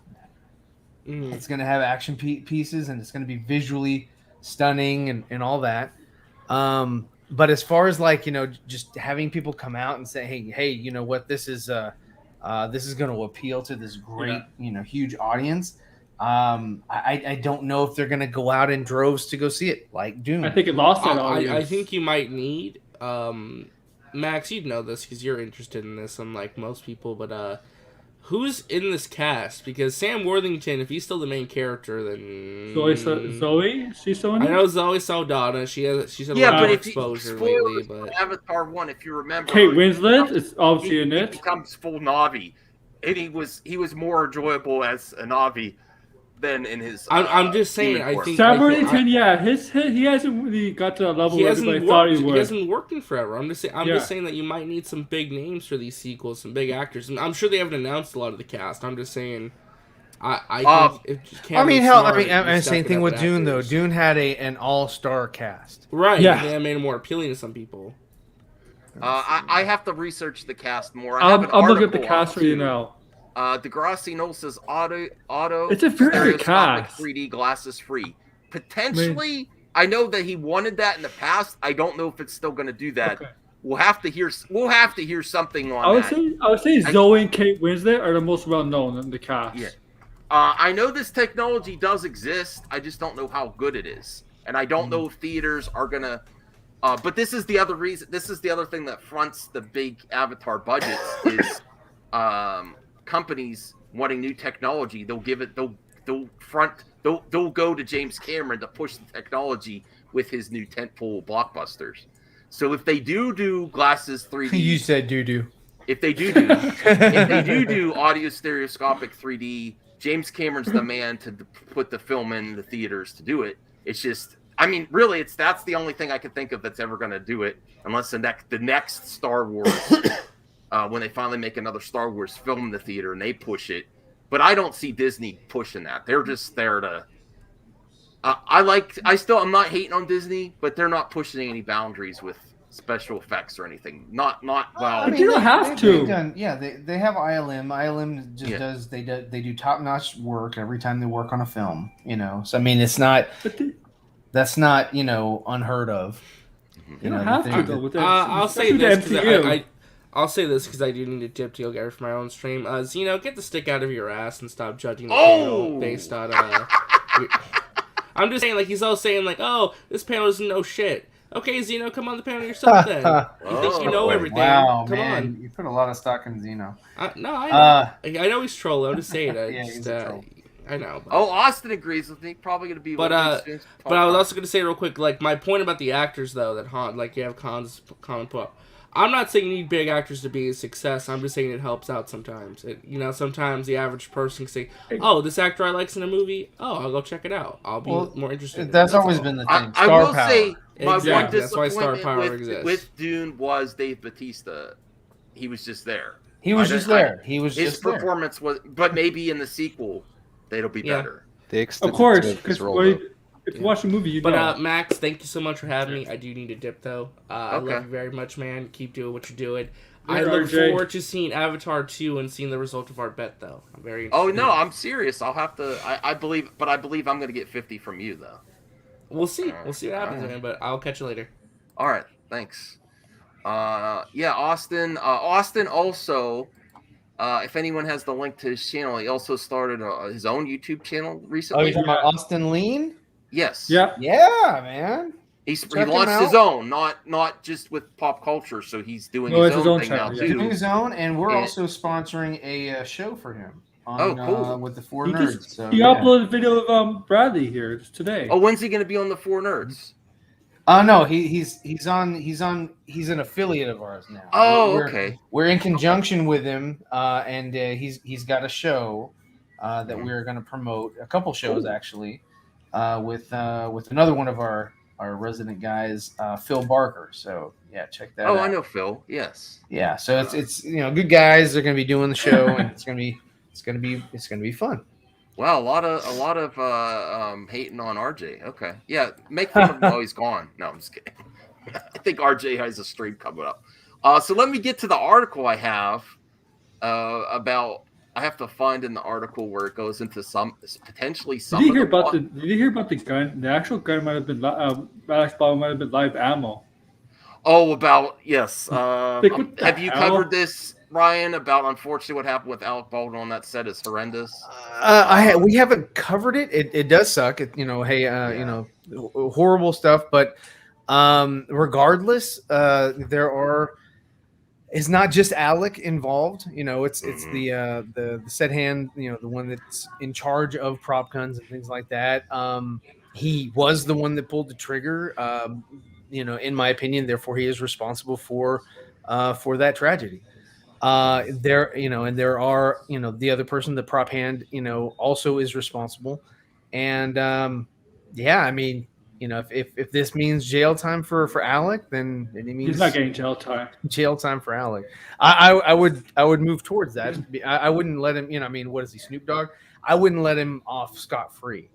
I: It's gonna have action pieces, and it's gonna be visually stunning and all that. But as far as like, you know, just having people come out and say, hey, you know what, this is going to appeal to this great, you know, huge audience. I don't know if they're going to go out in droves to go see it like Dune.
K: I think it lost that audience.
H: I think you might need, Max, you'd know this because you're interested in this, unlike most people, but who's in this cast? Because Sam Worthington, if he's still the main character, then
K: Zoe, she's still in it?
H: I know Zoe Saldana. She's had a lot of exposure lately. But
B: Avatar 1, if you remember,
K: Kate Winslet is obviously in it.
B: He becomes full Na'vi, and he was more enjoyable as a Na'vi than in his.
H: I'm just saying. I think
K: Sam Worthington, he hasn't really got to the level where everybody thought he would.
H: He hasn't worked in forever. I'm just saying that you might need some big names for these sequels, some big actors. And I'm sure they haven't announced a lot of the cast. I'm just saying. I'm
I: same thing with Dune though. Dune had an all-star cast.
H: Right. Yeah. That made it more appealing to some people.
B: I have to research the cast more.
K: I'm looking at the cast for you now.
B: Degrassi Knoll says auto.
K: It's a very good cast.
B: 3D glasses free. Potentially, I know that he wanted that in the past. I don't know if it's still going to do that. Okay. We'll have to hear something on that.
K: I would say Zoe and Kate Winslet are the most well known in the cast.
B: Yeah. I know this technology does exist. I just don't know how good it is, and I don't know if theaters are gonna. But this is the other reason. This is the other thing that fronts the big Avatar budgets is. Companies wanting new technology, they'll go to James Cameron to push the technology with his new tentpole blockbusters. So if they do glasses 3D,
I: you said do.
B: If they do audio stereoscopic 3D, James Cameron's the man to put the film in the theaters to do it. It's just, I mean, really, that's the only thing I can think of that's ever going to do it, unless the next Star Wars. When they finally make another Star Wars film in the theater and they push it. But I don't see Disney pushing that. They're just there to... I'm not hating on Disney, but they're not pushing any boundaries with special effects or anything. Not well.
K: I mean, you don't have to.
I: They have ILM. ILM just does... They do top-notch work every time they work on a film, you know. So, I mean, it's not... That's not, you know, unheard of.
K: You don't have to, though.
H: I'll say this because I'll say this because I do need a tip to go get it for my own stream. Zeno, get the stick out of your ass and stop judging the panel based on. I'm just saying, like, he's all saying, like, oh, this panel doesn't know shit. Okay, Zeno, come on the panel yourself then. You think you know everything.
I: Wow,
H: come
I: man.
H: on.
I: You put a lot of stock in Zeno.
H: No, I know he's trolling. I'm just saying it.
I: Yeah, he's a troll.
H: I know. But...
B: Austin agrees with me. Probably going to be.
H: But I was also going to say real quick, like, my point about the actors, though, that like, you have cons put up. I'm not saying you need big actors to be a success. I'm just saying it helps out sometimes. Sometimes the average person can say, "Oh, this actor I like's in a movie. Oh, I'll go check it out. I'll be more interested."
I: That's always been the thing.
B: I will say my one
H: that's why star power exists.
B: With Dune was Dave Bautista. He was just there.
I: His
B: performance was, but maybe in the sequel, it'll be better.
K: Of course, because if you watch the movie, you know.
H: But Max, thank you so much for having me. I do need a dip though. I love you very much, man. Keep doing what you're doing. I look forward to seeing Avatar 2 and seeing the result of our bet though. I'm very interested.
B: Oh no, I'm serious. I'll have to. I believe I'm going to get 50 from you though.
H: We'll see. We'll see what happens, man. But I'll catch you later.
B: All right. Thanks. Austin. Austin also. If anyone has the link to his channel, he also started his own YouTube channel recently.
I: Oh, you're talking about Austin Lean?
B: Yes.
K: Yeah.
I: Yeah, man.
B: He launched his own, not just with pop culture. So he's doing his own thing now too.
I: He's doing his own, and we're also sponsoring a show for him. Cool. With the Four Nerds.
K: He uploaded a video of Bradley here today.
B: Oh, when's he going to be on the Four Nerds?
I: No, he's an affiliate of ours now.
B: Oh,
I: we're,
B: okay.
I: We're in conjunction with him, and he's got a show that we're going to promote. A couple shows actually, with another one of our resident guys, Phil Barker. So yeah, check that out.
B: Oh, I know Phil. Yes.
I: Yeah, so it's good guys. They're going to be doing the show, and it's going to be fun.
B: Wow, a lot of hating on RJ. Okay, yeah, make fun of him while he's gone. No, I'm just kidding. I think RJ has a stream coming up. So let me get to the article I have about. I have to find in the article where it goes into potentially some.
K: Did you hear about the gun? The actual gun might have been Alex Baldwin might have been live ammo.
B: Oh, about yes.
K: Like,
B: have you covered this, Ryan? About unfortunately what happened with Alec Baldwin on that set is horrendous.
I: We haven't covered it. It does suck. Horrible stuff. But regardless, there are. It's not just Alec involved. It's the set hand. The one that's in charge of prop guns and things like that. He was the one that pulled the trigger. In my opinion, therefore he is responsible for that tragedy. There are the other person, the prop hand, also is responsible, and if this means jail time for Alec, then it means
K: he's not getting jail time.
I: Jail time for Alec. I would move towards that. I wouldn't let him. What is he, Snoop Dogg? I wouldn't let him off scot-free.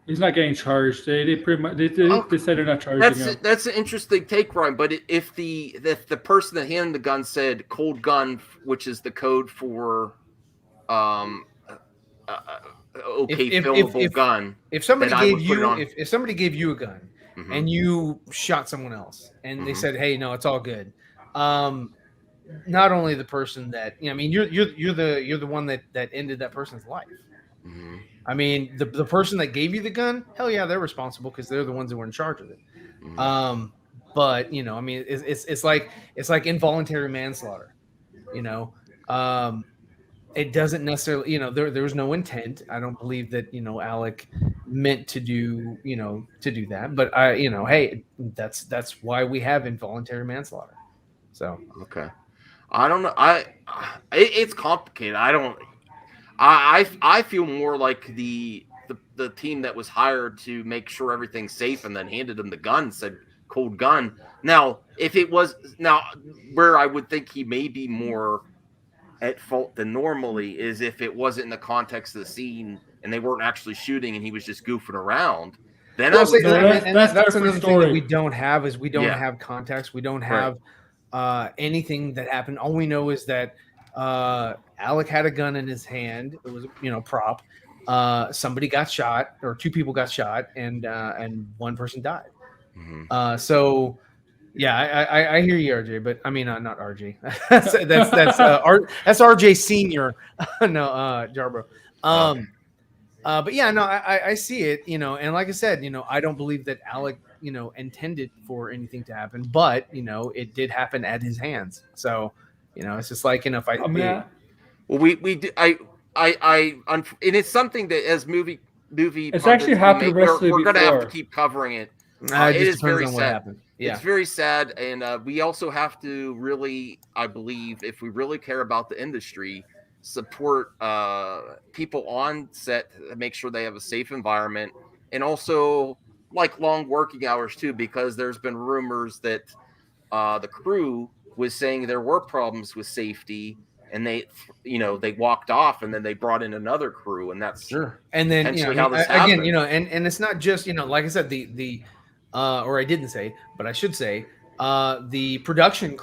K: He's not getting charged. They pretty much they said they're not charging him.
B: That's an interesting take, Ryan. But if the person that handed the gun said "cold gun," which is the code for fillable gun.
I: If somebody gave you a gun and you shot someone else and they said, "Hey, no, it's all good," not only the person that you're the one that ended that person's life.
B: Mm-hmm.
I: I mean, the person that gave you the gun, hell yeah, they're responsible because they're the ones that were in charge of it.
B: Mm-hmm.
I: But it's like involuntary manslaughter. It doesn't necessarily, there was no intent. I don't believe that Alec meant to do that. But hey, that's why we have involuntary manslaughter. So
B: okay, I don't know. It's complicated. I feel more like the team that was hired to make sure everything's safe and then handed him the gun said cold gun. Now, if it was where I would think he may be more at fault than normally is if it wasn't in the context of the scene and they weren't actually shooting and he was just goofing around. Then
I: that's another thing that we don't have is we don't have context. We don't have anything that happened. All we know is that Alec had a gun in his hand. It was prop. Somebody got shot, or two people got shot, and one person died.
B: Mm-hmm.
I: So yeah, I hear you, RJ, but I mean not RJ. that's RJ Senior. No, Jarbro. But yeah, no, I see it. And like I said, I don't believe that Alec intended for anything to happen, but it did happen at his hands. So it's just like if I
B: well, we do, and it's something that as movie
K: it's actually happened.
B: We're gonna have to keep covering it.
I: It
B: is very sad.
I: Yeah.
B: It's very sad, and we also have to really, I believe, if we really care about the industry, support people on set to make sure they have a safe environment, and also like long working hours too, because there's been rumors that the crew was saying there were problems with safety, and they walked off, and then they brought in another crew, and that's
I: sure. And then
B: how this happened.
I: and it's not just like I said, the or I didn't say, but I should say, the production,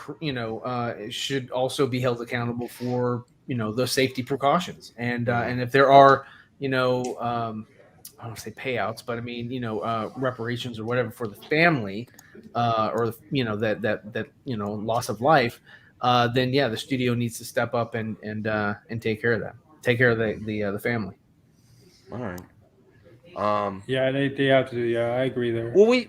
I: should also be held accountable for, those safety precautions. And if there are, I don't want to say payouts, but I mean, reparations or whatever for the family, or, that loss of life, then yeah, the studio needs to step up and take care of that, take care of the family.
B: All right.
K: Yeah, they have to do. Yeah, I agree there.
B: Well, we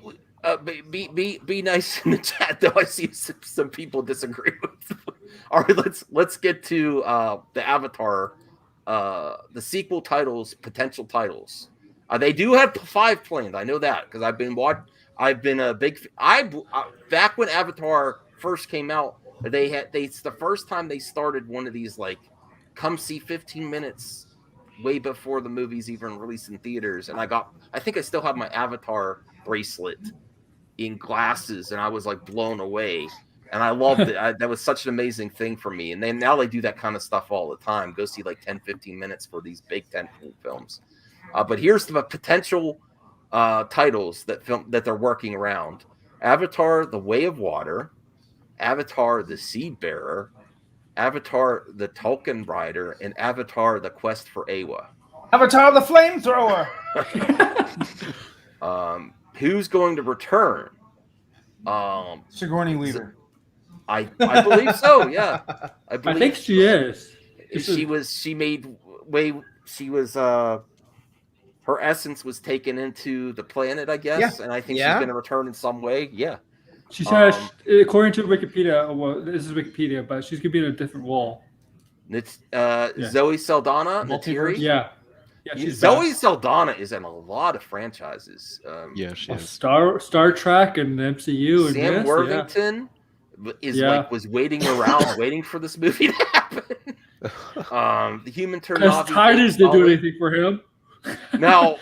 B: be nice in the chat though. I see some people disagree with. All right, let's get to the Avatar, the sequel titles, potential titles. They do have 5 planned. I know that because I've been I've been a big. Back when Avatar first came out, it's the first time they started one of these like, come see 15 minutes way before the movie's even released in theaters, and I think I still have my Avatar bracelet in glasses, and I was like blown away, and I loved it. That was such an amazing thing for me. And now they do that kind of stuff all the time. Go see like 10-15 minutes for these big tentpole films. But here's the potential titles that they're working around: Avatar: The Way of Water, Avatar: The Seed Bearer, Avatar: The Tolkien Rider, and Avatar: The Quest for Awa.
I: Avatar: The Flamethrower.
B: Who's going to return?
I: Sigourney Weaver.
B: I believe so. Yeah,
K: I think she is.
B: Her essence was taken into the planet, I guess, and I think she's going to return in some way. Yeah.
K: She says, according to Wikipedia, well, this is Wikipedia, but she's gonna be in a different role.
B: It's Zoe Saldana, Natiri.
K: Yeah,
B: Zoe Saldana is in a lot of franchises.
J: She is.
K: Star Trek and the MCU. And
B: Sam Worthington was waiting around, waiting for this movie to happen. The Human Turnavi.
K: As Titans didn't do anything for him.
B: Now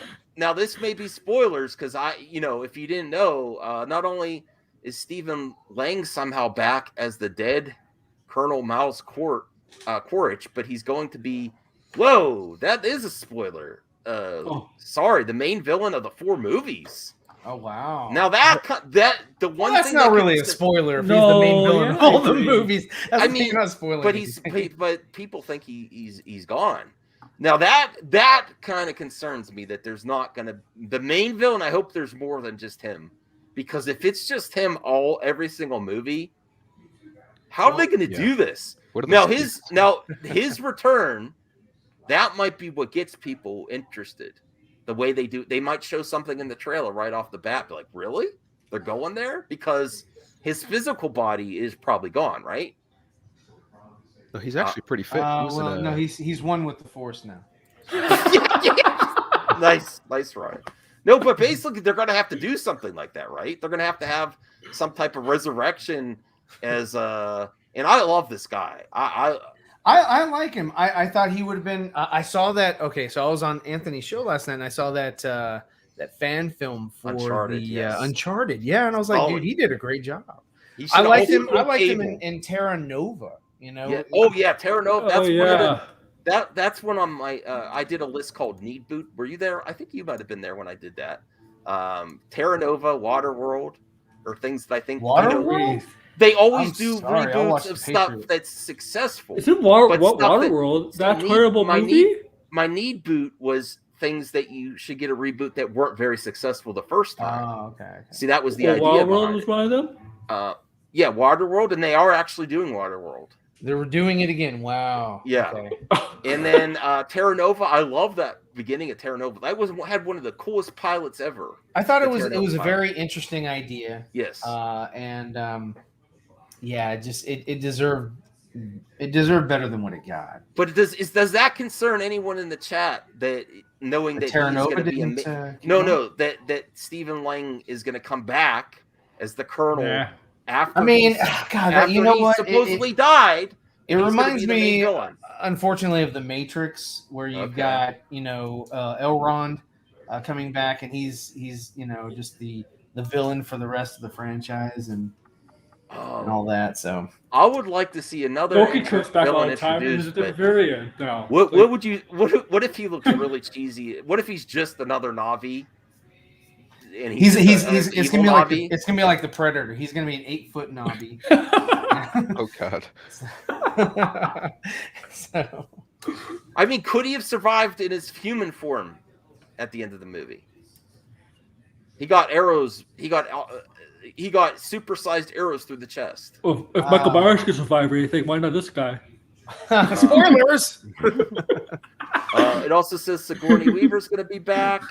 B: this may be spoilers because if you didn't know, not only is Stephen Lang somehow back as the dead Colonel Miles Quaritch, but he's going to be. Whoa, that is a spoiler. Sorry, the main villain of the 4 movies.
I: Oh wow!
B: Now that's
I: not really a spoiler. If he's the main villain of all the movies, not spoiling.
B: But people think he's gone. Now that kind of concerns me that there's not gonna the main villain. I hope there's more than just him, because if it's just him every single movie, how are they going to do this? Now his return, that might be what gets people interested. The way they do, they might show something in the trailer right off the bat. Be like, really? They're going there? Because his physical body is probably gone, right?
J: No, he's actually pretty fit.
I: He's one with the Force now.
B: Nice, Ryan. No, but basically they're going to have to do something like that, right? They're going to have some type of resurrection as and I love this guy.
I: I like him. I thought he would have been. I saw that. Okay, so I was on Anthony's show last night, and I saw that that fan film for Uncharted. Yeah, and I was like, dude, he did a great job. I liked him. I liked him in Terra Nova. You know.
B: Yeah. Oh yeah, Terra Nova. That's one on my. I did a list called Need Boot. Were you there? I think you might have been there when I did that. Terra Nova, Waterworld, or things that I think.
I: Waterworld.
B: They always do reboots of stuff that's successful.
K: Is it Waterworld? That terrible movie?
B: My Need Boot was things that you should get a reboot that weren't very successful the first time.
I: Oh, okay.
B: See, that was the idea.
K: Waterworld was one of them?
B: Yeah, Waterworld, and they are actually doing Waterworld.
I: They were doing it again. Wow.
B: Yeah. Okay. And then Terra Nova, I love that beginning of Terra Nova. That had one of the coolest pilots ever.
I: I thought it was a very interesting idea.
B: Yes.
I: Yeah, it deserved better than what it got.
B: But does that concern anyone in the chat that knowing that he's going to be that Stephen Lang is going to come back as the Colonel after?
I: I mean, God, you know what?
B: Supposedly died.
I: It reminds me, unfortunately, of The Matrix, where you've got Elrond coming back, and he's just the villain for the rest of the franchise and all that. So
B: I would like to see another villain introduced.
K: At the very end, no.
B: What if he looks really cheesy? What if he's just another Na'vi? And
I: it's gonna be like the Predator. He's gonna be an 8-foot Na'vi.
J: Oh God.
I: So,
B: I mean, could he have survived in his human form at the end of the movie? He got arrows. He got supersized arrows through the chest.
K: Well, if Michael Myers can survive anything, why not this guy?
I: Spoilers.
B: It also says Sigourney Weaver's going to be back.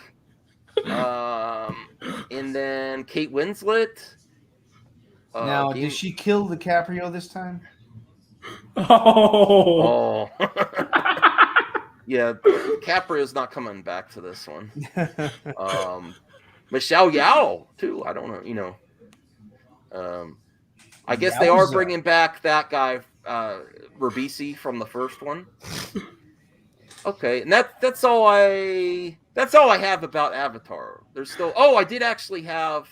B: And then Kate Winslet.
I: Now, did she kill DiCaprio this time?
K: Oh.
B: Yeah, DiCaprio's not coming back to this one. Michelle Yao too. I don't know. I guess they are bringing back that guy, Ribisi from the first one. Okay, and that's all I have about Avatar. There's still. Oh, I do actually have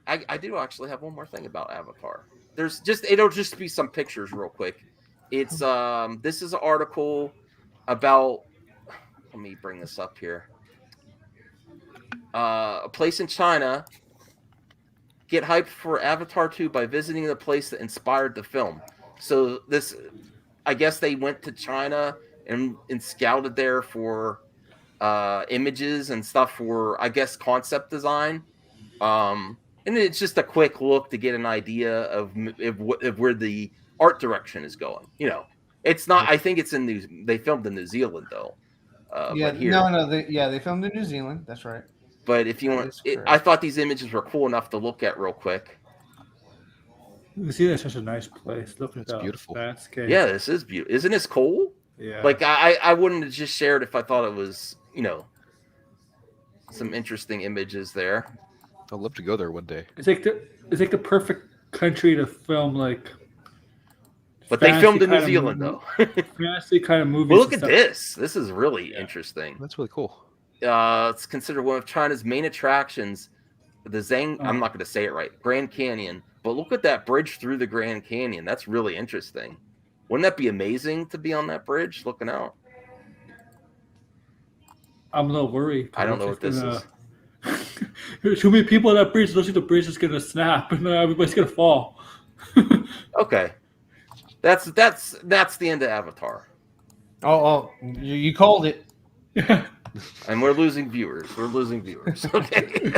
B: one more thing about Avatar. It'll just be some pictures real quick. It's this is an article about. Let me bring this up here. A place in China. Get hyped for Avatar 2 by visiting the place that inspired the film. So this, I guess they went to China and scouted there for images and stuff for, I guess, concept design. And it's just a quick look to get an idea of where the art direction is going. It's not. I think it's they filmed in New Zealand though.
I: They filmed in New Zealand. That's right.
B: But if you want, I thought these images were cool enough to look at real quick.
K: New Zealand's such a nice place. Look at that
J: beautiful
K: landscape.
B: Yeah, this is beautiful. Isn't this cool?
K: Yeah.
B: Like I wouldn't have just shared if I thought it was, some interesting images there.
J: I'd love to go there one day.
K: It's like the perfect country to film like.
B: But they filmed in New Zealand though.
K: Fantasy kind of movies.
B: Well, look at this. This is really interesting.
J: That's really cool.
B: It's considered one of China's main attractions. The Zhang, I'm not going to say it right, Grand Canyon. But look at that bridge through the Grand Canyon. That's really interesting. Wouldn't that be amazing to be on that bridge looking out?
K: I'm a little worried.
B: I don't know what this is.
K: There's too many people on that bridge. Looks like the bridge is going to snap and everybody's going to fall.
B: Okay. That's the end of Avatar.
I: Oh, you called it.
B: And we're losing viewers. Okay.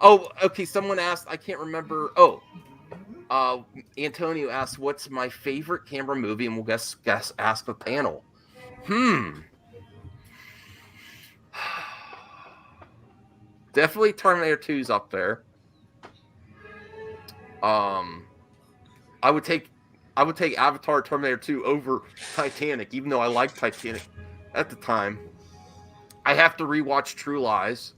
B: Oh, okay. Someone asked. I can't remember. Oh, Antonio asked, "What's my favorite camera movie?" And we'll ask the panel. Definitely Terminator 2's up there. I would take Avatar, Terminator 2 over Titanic, even though I liked Titanic at the time. I have to rewatch True Lies.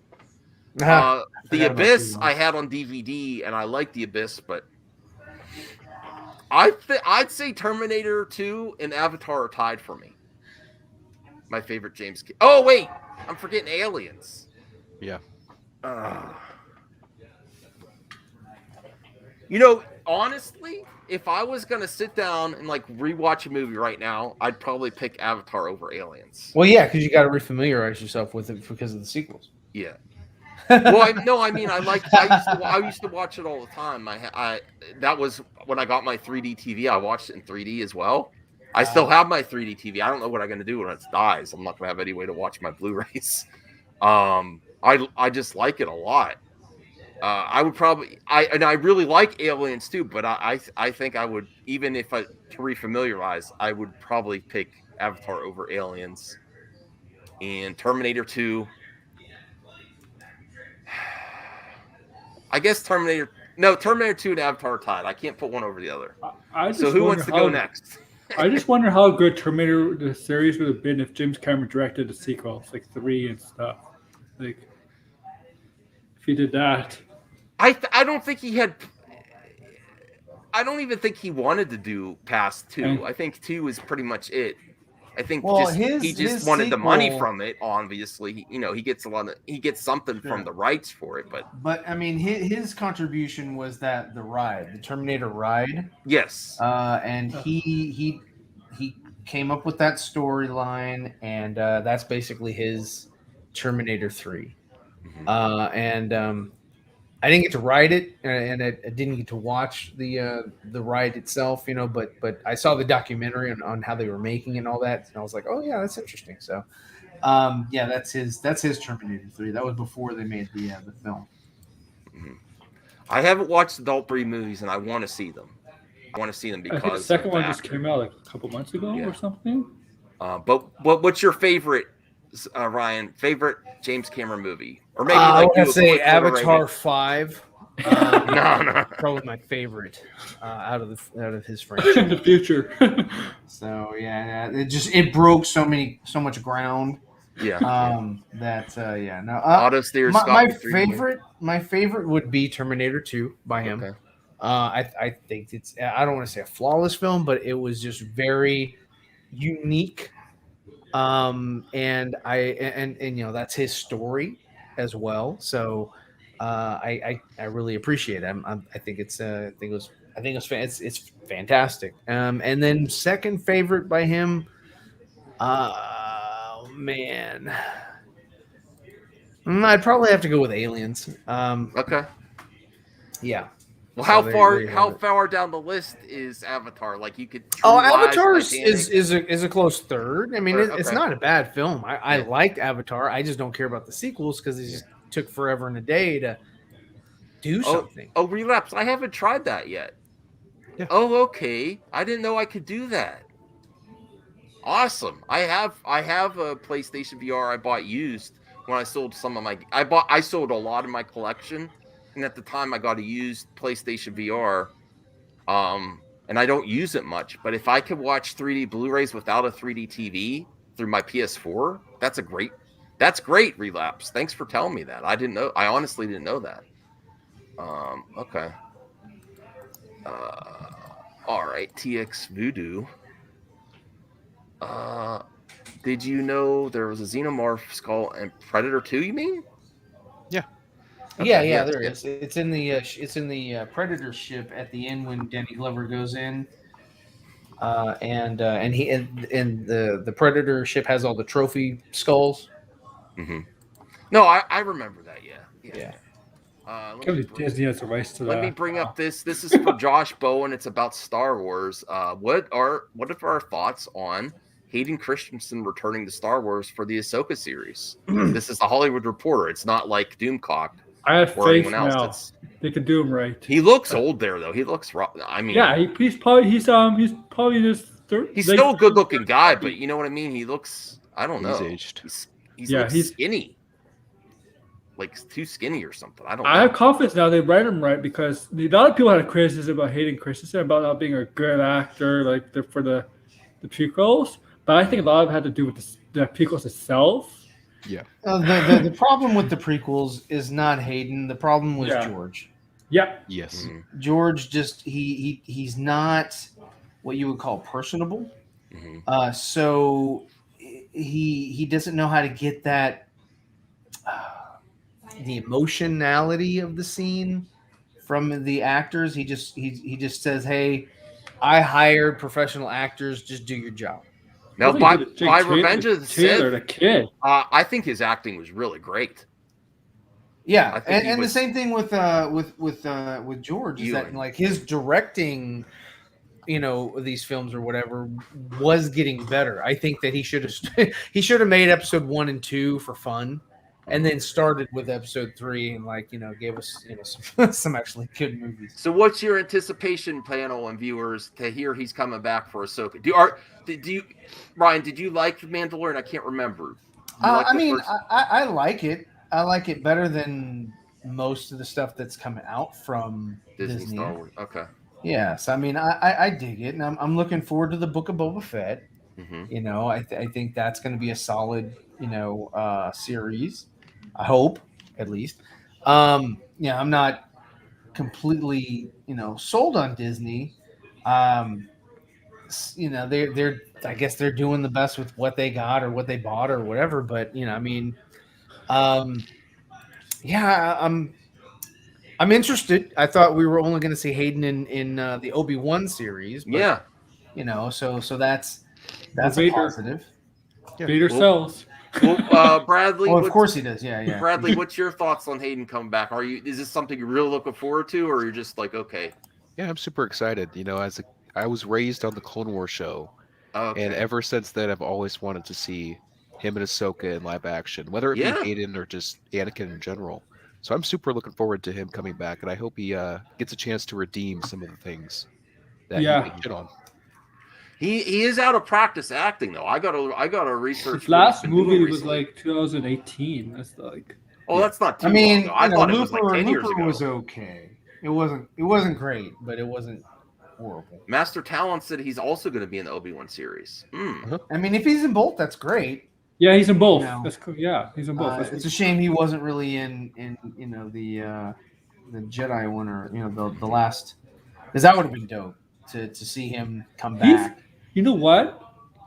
B: The Abyss I had on DVD, and I like The Abyss, but I'd say Terminator 2 and Avatar are tied for me. My favorite James. Oh wait, I'm forgetting Aliens.
J: Yeah.
B: Honestly, if I was gonna sit down and rewatch a movie right now, I'd probably pick Avatar over Aliens.
I: Well, yeah, because you got to refamiliarize yourself with it because of the sequels.
B: Yeah. Well, I used to watch it all the time. That was when I got my 3D TV. I watched it in 3D as well. I still have my 3D TV. I don't know what I'm gonna do when it dies. I'm not gonna have any way to watch my Blu-rays. I just like it a lot. I would probably I really like Aliens too, but I think I would, even if to refamiliarize, I would probably pick Avatar over Aliens. And Terminator 2. I guess Terminator 2 and Avatar are tied. I can't put one over the other. So who wants to go next?
K: I just wonder how good Terminator the series would have been if James Cameron directed the sequels, like 3 and stuff. Like if he did that.
B: I don't think he had. I don't even think he wanted to do past 2. I think 2 is pretty much it. I think he just wanted the money from it. Obviously, he gets something from the rights for it.
I: But I mean, his contribution was that the ride, the Terminator ride.
B: Yes.
I: And he came up with that storyline, and that's basically his Terminator 3. I didn't get to ride it, and I didn't get to watch the ride itself, but I saw the documentary on how they were making it and all that, and I was like, oh yeah, that's interesting. So, that's his Terminator 3. That was before they made the film.
B: I haven't watched the adult Brie movies, and I want to see them. Because
K: I think the second one just came out like a couple months ago or something.
B: But what's your favorite, Ryan? Favorite James Cameron movie? Or maybe
I: I would say Avatar 5.
B: No,
I: probably my favorite out of his franchise.
K: In the future.
I: So yeah, it broke so much ground
B: Yeah.
I: Auto my favorite would be Terminator 2 by him.
B: Okay.
I: I think I don't want to say a flawless film, but it was just very unique. And that's his story as well. So I really appreciate it. I think it's it's fantastic. And then second favorite by him, man, I'd probably have to go with Aliens.
B: Okay.
I: Yeah.
B: Well,
I: So
B: how far down the list is Avatar? Like you could.
I: Avatar is a close third. I mean, it's
B: Okay.
I: not a bad film. I liked Avatar. I just don't care about the sequels because it just took forever and a day to do something.
B: Oh, Relapse! I haven't tried that yet.
J: Yeah.
B: Oh, okay. I didn't know I could do that. Awesome. I have a PlayStation VR I bought used when I sold some of my. I sold a lot of my collection, and at the time I got a used PlayStation VR. And I don't use it much, but if I could watch 3D Blu-rays without a 3D TV through my PS4, that's great, Relapse. Thanks for telling me that. I honestly didn't know that. Okay. All right, TX Voodoo. Did you know there was a Xenomorph skull and Predator 2, you mean?
J: Yeah.
B: Okay,
I: Yeah, there is. It's in the Predator ship at the end when Danny Glover goes in, and the Predator ship has all the trophy skulls.
B: Mm-hmm. No, I remember that. Yeah.
K: Disney has the rights to that.
B: Let me bring up this. This is for Josh Bowen. It's about Star Wars. What are our thoughts on Hayden Christensen returning to Star Wars for the Ahsoka series? This is the Hollywood Reporter. It's not like Doomcock.
K: I have
B: or
K: faith
B: anyone
K: now.
B: else.
K: They can do him right.
B: He looks old there, though. He looks rough. I mean,
K: Yeah, he's probably just
B: he's still a good-looking guy, but you know what I mean. He looks. I don't know.
J: He's aged.
B: He's skinny. Like too skinny or something. I don't know.
K: I have confidence now they write him right because a lot of people had a criticism about Hayden Christensen about not being a good actor for the prequels, but I think a lot of it had to do with the prequels itself.
J: Yeah.
I: The problem with the prequels is not Hayden. The problem was George.
K: Yeah.
J: Yes.
B: Mm-hmm.
I: George just he's not what you would call personable.
B: Mm-hmm.
I: So he doesn't know how to get that the emotionality of the scene from the actors. He just says, "Hey, I hired professional actors. Just do your job."
B: Now, by Revenge of the Sith, I think his acting was really great.
I: Yeah, and the same thing with George is that like his directing, these films or whatever was getting better. I think that he should have made episode 1 and 2 for fun, and then started with episode 3 and gave us some actually good movies.
B: So, what's your anticipation, panel and viewers, to hear he's coming back for Ahsoka? Ryan? Did you like The Mandalorian? I can't remember.
I: I like it. I like it better than most of the stuff that's coming out from Disney.
B: Star Wars. Okay.
I: Yes, I dig it, and I'm looking forward to the Book of Boba Fett.
B: Mm-hmm.
I: I think that's going to be a solid series. I hope, at least. I'm not completely sold on Disney. They're I guess they're doing the best with what they got or what they bought or whatever. But I'm interested. I thought we were only going to see Hayden in the Obi-Wan series. But, so that's a positive.
K: Vader sells.
B: Well, Bradley.
I: Of course he does. Yeah.
B: Bradley, what's your thoughts on Hayden coming back? Is this something you're really looking forward to, or you're just like, okay?
J: Yeah, I'm super excited. I was raised on the Clone Wars show, and ever since then, I've always wanted to see him and Ahsoka in live action, whether it be Hayden or just Anakin in general. So I'm super looking forward to him coming back, and I hope he gets a chance to redeem some of the things that he got shit on.
B: He is out of practice acting though. I gotta research.
K: His last movie was like 2018. That's like.
B: Oh, that's not too long ago. I thought
I: Looper,
B: it was like 10 years ago.
I: was okay. It wasn't great, but it wasn't horrible.
B: Master Talon said he's also going to be in the Obi-Wan series.
I: I mean, if he's in both, that's great.
K: Yeah, he's in both.
I: No.
K: That's cool. Yeah, he's in both.
I: It's a shame he wasn't really in the Jedi one, or the last, because that would have been dope to see him come back.
K: You know what?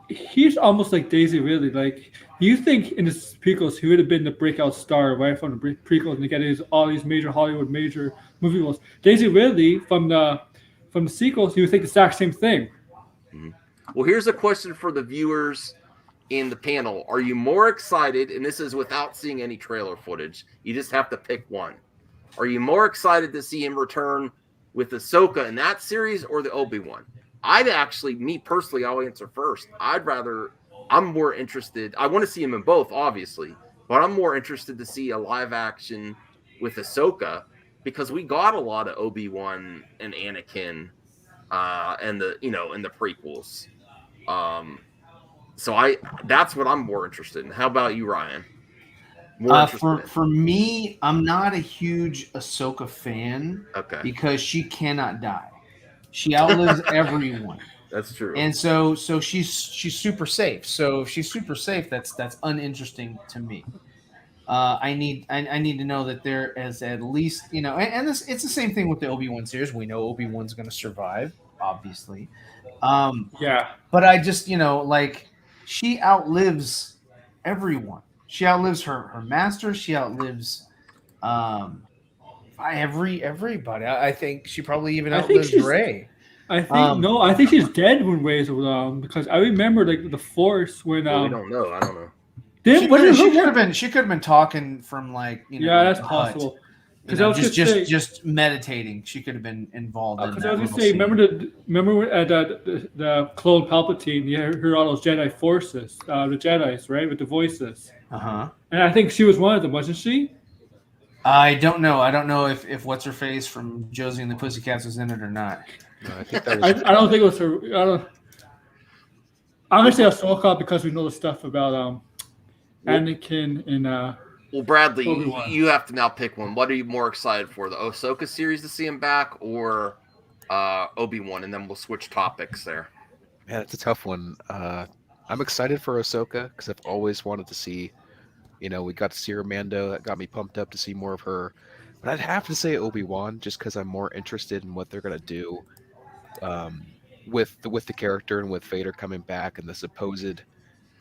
K: He's almost like Daisy Ridley. Like, you think in the prequels he would have been the breakout star right from the prequels and get all these major Hollywood major movie roles. Daisy Ridley from the sequels, you would think the exact same thing.
B: Well, here's a question for the viewers in the panel. Are you more excited, and this is without seeing any trailer footage, you just have to pick one. Are you more excited to see him return with Ahsoka in that series or the Obi-Wan? Me personally, I'll answer first. I'm more interested. I want to see him in both, obviously, but I'm more interested to see a live action with Ahsoka because we got a lot of Obi-Wan and Anakin in the prequels. So that's what I'm more interested in. How about you, Ryan?
I: For me, I'm not a huge Ahsoka fan.
B: Okay.
I: Because she cannot die. She outlives everyone.
B: That's true.
I: And so she's super safe. So if she's super safe, that's uninteresting to me. I need to know that there is at least, and this, it's the same thing with the Obi-Wan series. We know Obi-Wan's going to survive, obviously.
K: Yeah.
I: But I just, she outlives everyone. She outlives her master. She outlives everybody. I think she probably even outlives Rey.
K: I think she's dead when Rey's around because I remember like the Force when
B: we don't know. I don't know.
I: She could have been talking from
K: yeah, that's possible.
I: Because I was just meditating. She could have been involved.
K: Because I was going to say, remember the clone Palpatine? You heard all those Jedi forces, the Jedi's, right, with the voices. And I think she was one of them, wasn't she?
I: I don't know. I don't know if what's her face from Josie and the Pussycats was in it or not.
J: No, I think that was.
K: I don't think it was her. I'm gonna say Ahsoka because we know the stuff about Anakin and.
B: Well, Bradley,
K: Obi-Wan.
B: you have to now pick one. What are you more excited for, the Ahsoka series to see him back, or Obi-Wan? And then we'll switch topics there.
J: Man, it's a tough one. I'm excited for Ahsoka because I've always wanted to see. We got to see her Mando. That got me pumped up to see more of her. But I'd have to say Obi-Wan just because I'm more interested in what they're gonna do with the character and with Vader coming back and the supposed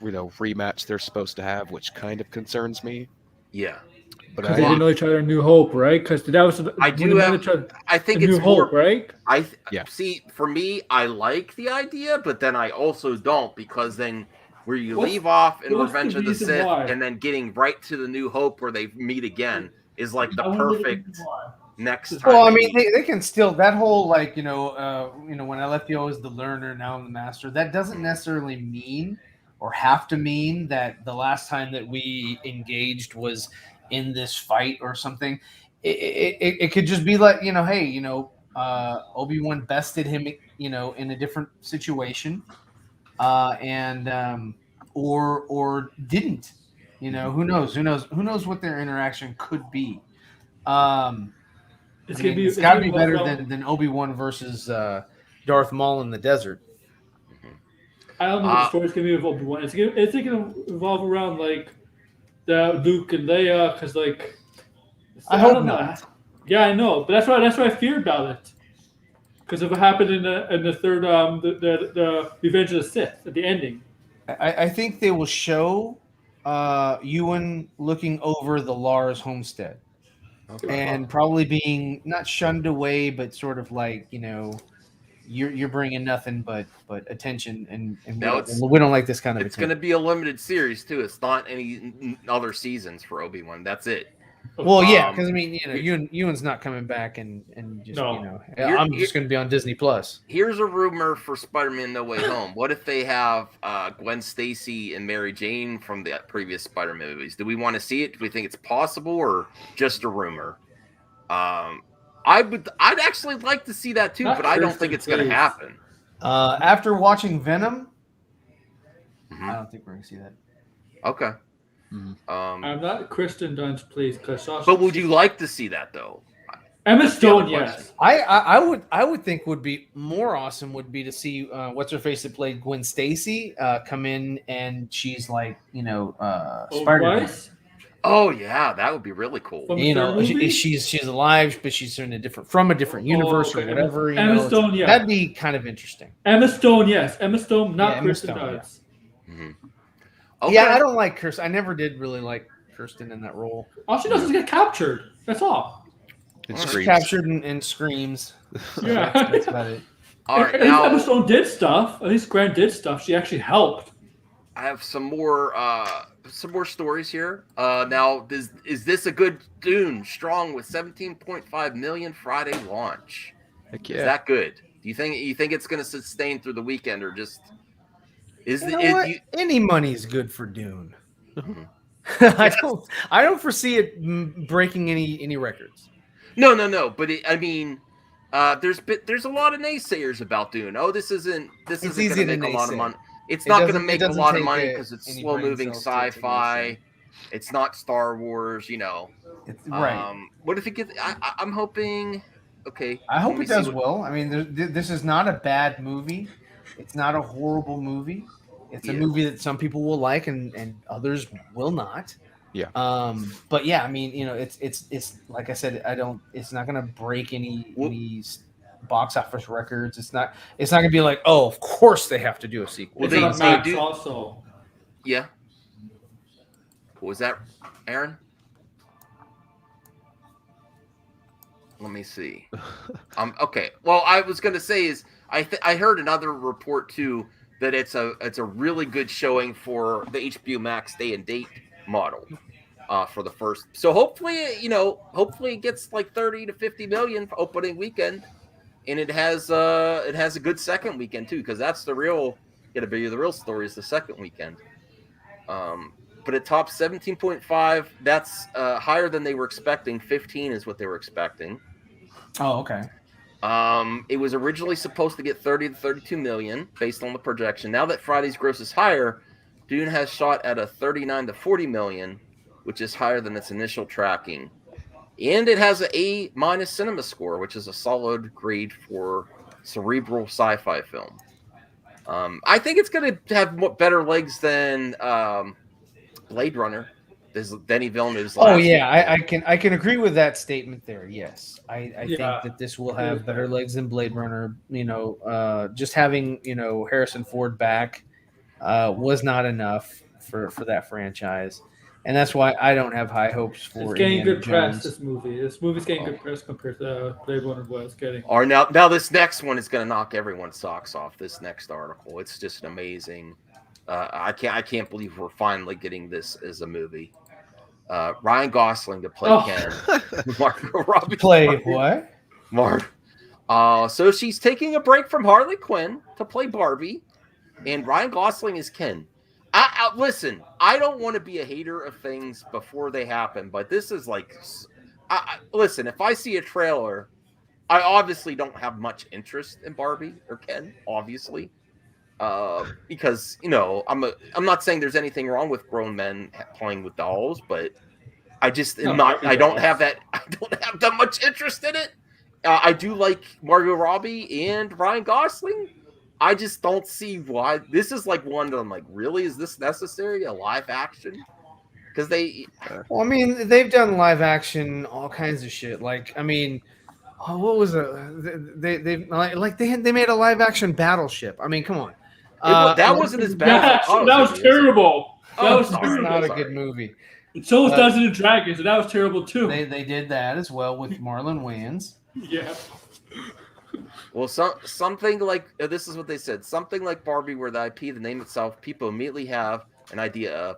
J: rematch they're supposed to have, which kind of concerns me.
B: Yeah,
K: but they didn't know each other in New Hope, right? Because that was
B: I think it's
K: New Hope, right?
B: See, for me, I like the idea, but then I also don't because then where you leave off in Revenge of the Sith and then getting right to the New Hope where they meet again is like the perfect next time.
I: Well, I mean, they can still that whole when I left you as the learner, now I'm the master. That doesn't necessarily mean or have to mean that the last time that we engaged was in this fight or something. It could just be like, hey, Obi-Wan bested him, in a different situation, or didn't. Who knows? Who knows what their interaction could be? It's got to be better than Obi-Wan versus Darth Maul in the desert.
K: I don't know what the story's going to be of Obi-Wan. It's going to revolve around like the Luke and Leia, because
I: I hope not.
K: Yeah, I know, but that's what I fear about it. Because of what happened in the third the Revenge of the Sith at the ending.
I: I think they will show Ewan looking over the Lars homestead, and probably being not shunned away, but sort of like you're bringing nothing but attention, and we don't like this kind of.
B: It's going to be a limited series too. It's not any other seasons for Obi-Wan. That's it.
I: Well, yeah, because I mean, Ewan's not coming back, and just I'm just going to be on Disney Plus.
B: Here's a rumor for Spider-Man: No Way Home. What if they have Gwen Stacy and Mary Jane from the previous Spider-Man movies? Do we want to see it? Do we think it's possible, or just a rumor? I'd actually like to see that too, but I don't think it's going to happen.
I: After watching Venom, I don't think we're going to see that.
B: Okay.
K: I'm not Kristen Dunst, please.
B: But would you like to see that though?
K: Emma Stone, yes.
I: I would think would be more awesome would be to see what's her face that played Gwen Stacy come in and she's like Spider-Man.
B: Oh yeah, that would be really cool.
I: She's alive, but she's in a different universe or whatever.
K: Emma Stone, yeah,
I: that'd be kind of interesting.
K: Emma Stone, yes. Emma Stone, not Kirsten Dunst.
B: Okay.
I: Yeah, I don't like Kirsten. I never did really like Kirsten in that role.
K: All she does is get captured. That's all.
I: She's captured and screams.
K: Yeah,
I: that's about it.
B: All right,
K: at least Emma Stone did stuff. At least Grant did stuff. She actually helped.
B: I have some more stories here. Now, is this a good Dune? Strong with 17.5 million Friday launch.
J: Heck yeah.
B: Is that good? Do you think it's going to sustain through the weekend, or just
I: any money is good for Dune? I don't foresee it breaking any records.
B: No. But there's a lot of naysayers about Dune. Oh, this isn't going to make a lot of money. It's not going to make a lot of money because it's slow-moving sci-fi. It's not Star Wars,
I: Right.
B: What if it gets? I'm hoping. Okay.
I: I hope it does well. I mean, this is not a bad movie. It's not a horrible movie. It's a movie that some people will like and others will not.
J: Yeah.
I: But yeah, I mean, it's like I said, it's not going to break any box office records. It's not going to be like, oh, of course they have to do a sequel.
K: Well, they do also.
B: Yeah. What was that, Aaron? Let me see. Okay. Well, I was going to say is I heard another report too that it's a really good showing for the HBO Max day and date model for the first. So hopefully it gets like 30 to 50 million for opening weekend, and it has a good second weekend too, because that's the real story is the second weekend. But it topped 17.5. That's higher than they were expecting. 15 is what they were expecting.
I: Oh, okay.
B: It was originally supposed to get 30 to 32 million based on the projection. Now that Friday's gross is higher, Dune has shot at a 39 to 40 million, which is higher than its initial tracking. And it has an A- cinema score, which is a solid grade for cerebral sci-fi film. I think it's going to have better legs than Blade Runner. This Denis Villeneuve's last.
I: Oh yeah, I can agree with that statement there. Yes, I think that this will have better legs than Blade Runner. Just having Harrison Ford back was not enough for that franchise, and that's why I don't have high hopes for.
K: It's getting
I: Indiana
K: good
I: Jones.
K: press. This movie's getting good press compared to Blade Runner was getting.
B: Or now this next one is going to knock everyone's socks off. This next article, it's just an amazing. I can't believe we're finally getting this as a movie. Ryan Gosling to play Ken. Margot Robbie
I: play what?
B: So she's taking a break from Harley Quinn to play Barbie, and Ryan Gosling is Ken. Listen, I don't want to be a hater of things before they happen, but this is like, listen, if I see a trailer, I obviously don't have much interest in Barbie or Ken, obviously. Because I'm not saying there's anything wrong with grown men playing with dolls, but I just I don't have that much interest in it. I do like Margot Robbie and Ryan Gosling. I just don't see why this is like one that I'm like, really, is this necessary? A live action? Because
I: well, I mean, they've done live action, all kinds of shit. Like, I mean, what was it? They made a live action Battleship. I mean, come on.
B: That wasn't as bad.
K: That was terrible. That was
I: not a good movie.
K: So was Dungeons and Dragons, and that was terrible too.
I: They did that as well with Marlon Wayans.
K: Yeah.
B: Well, something like this is what they said. Something like Barbie, where the IP, the name itself, people immediately have an idea of,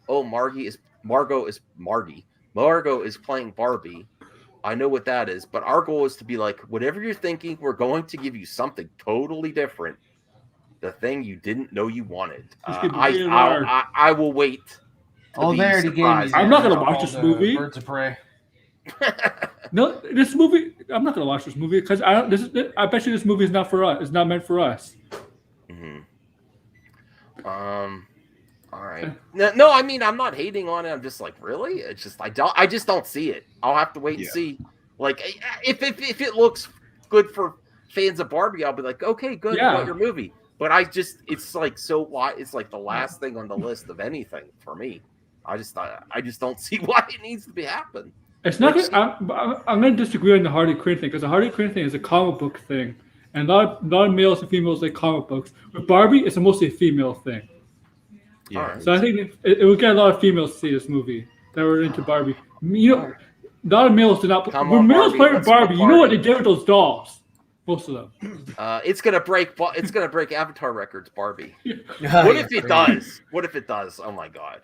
B: oh, Margot is playing Barbie. I know what that is, but our goal is to be like, whatever you're thinking, we're going to give you something totally different. The thing you didn't know you wanted. I will wait.
I: Oh, there he gave me.
K: I'm not gonna watch this movie.
I: Birds of Prey.
K: No, this movie. I'm not gonna watch this movie because I bet you this movie is not for us. It's not meant for us.
B: Mm-hmm. All right. No, I mean, I'm not hating on it. I'm just like, really? It's just I just don't see it. I'll have to wait and see. Like, if it looks good for fans of Barbie, I'll be like, okay, good, you got your movie. But it's like so why it's like the last thing on the list of anything for me. I just don't see why it needs to be happen.
K: It's not. I'm going to disagree on the Harley Quinn thing because the Harley Quinn thing is a comic book thing, and a lot of males and females like comic books. With Barbie, it's mostly a female thing.
B: Yeah. Right.
K: So I think it will get a lot of females to see this movie that were into Barbie. You know, a lot of males do not. When males play with Barbie, you know what they did with those dolls. Most of them.
B: It's gonna break Avatar records, Barbie. What if it does? What if it does? Oh my god.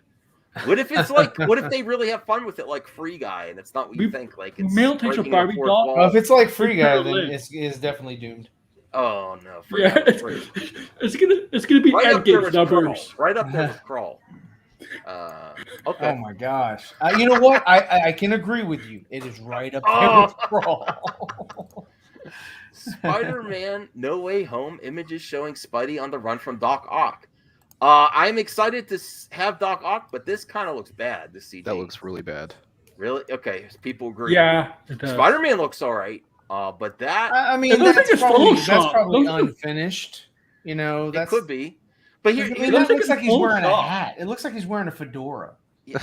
B: What if it's like? What if they really have fun with it, like Free Guy, and it's not what you think? Like it's
K: male takes a Barbie doll.
I: Well, if it's like Free Guy, then it's definitely doomed.
B: Oh no!
K: It's gonna be
B: right
K: end game numbers.
B: Right up there with Crawl. Okay.
I: Oh my gosh! You know what? I can agree with you. It is right up there with Crawl.
B: Spider-Man No Way Home images showing Spidey on the run from Doc Ock. I'm excited to have Doc Ock, but this kind of looks bad. This CG.
J: That looks really bad.
B: Really? Okay, people agree.
K: Yeah, it does.
B: Spider-Man looks all right. But that
I: I mean, that's probably unfinished. You know, that
B: could be. But here,
I: it looks like he's wearing a hat. It looks like he's wearing a fedora.
B: Yeah,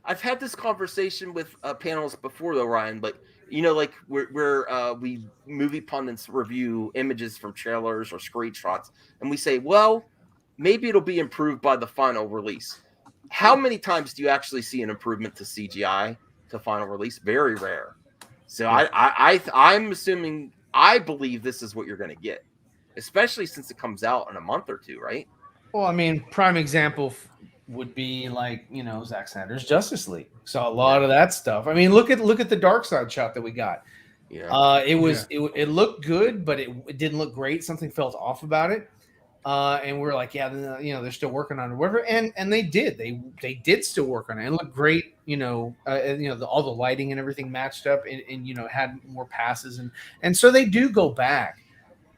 B: I've had this conversation with panels before though, Ryan. But you know, like we movie pundits review images from trailers or screenshots, and we say, well, maybe it'll be improved by the final release. How many times do you actually see an improvement to CGI to final release? Very rare. So I'm assuming, I believe this is what you're going to get, especially since it comes out in a month or two, right?
I: Well, I mean, prime example would be like, you know, Zack Snyder's Justice League. So a lot of that stuff. I mean, look at the Dark Side shot that we got.
B: Yeah.
I: It looked good, but it didn't look great. Something felt off about it. And we're like, yeah, you know, they're still working on it, whatever. And they did. They did still work on it. It looked great. You know, all the lighting and everything matched up, and you know, had more passes, and so they do go back,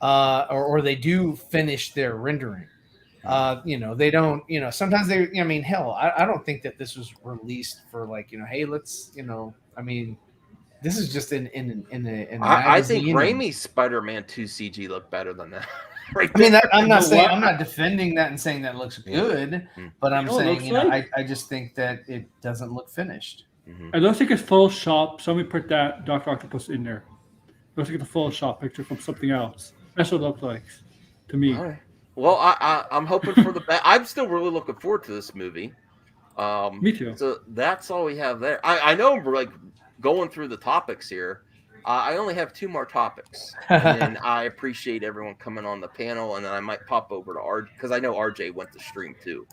I: or they do finish their rendering. You know, they don't. You know, sometimes they. I mean, hell, I don't think that this was released for like, you know, hey, let's, you know, I mean, this is just in the
B: I think Raimi's Spider-Man 2 CG looked better than that.
I: Right. I mean, I'm not defending that and saying that it looks good, but I'm saying, you know, I just think that it doesn't look finished.
K: I don't think it's Photoshop. Somebody put that Dr. Octopus in there. It looks like a Photoshop picture from something else. That's what it looks like to me.
B: All right. Well, I'm hoping for the best. I'm still really looking forward to this movie.
K: Me too.
B: So that's all we have there. I know we're like going through the topics here. I only have 2 more topics, and I appreciate everyone coming on the panel, and then I might pop over to RJ because I know RJ went to stream too.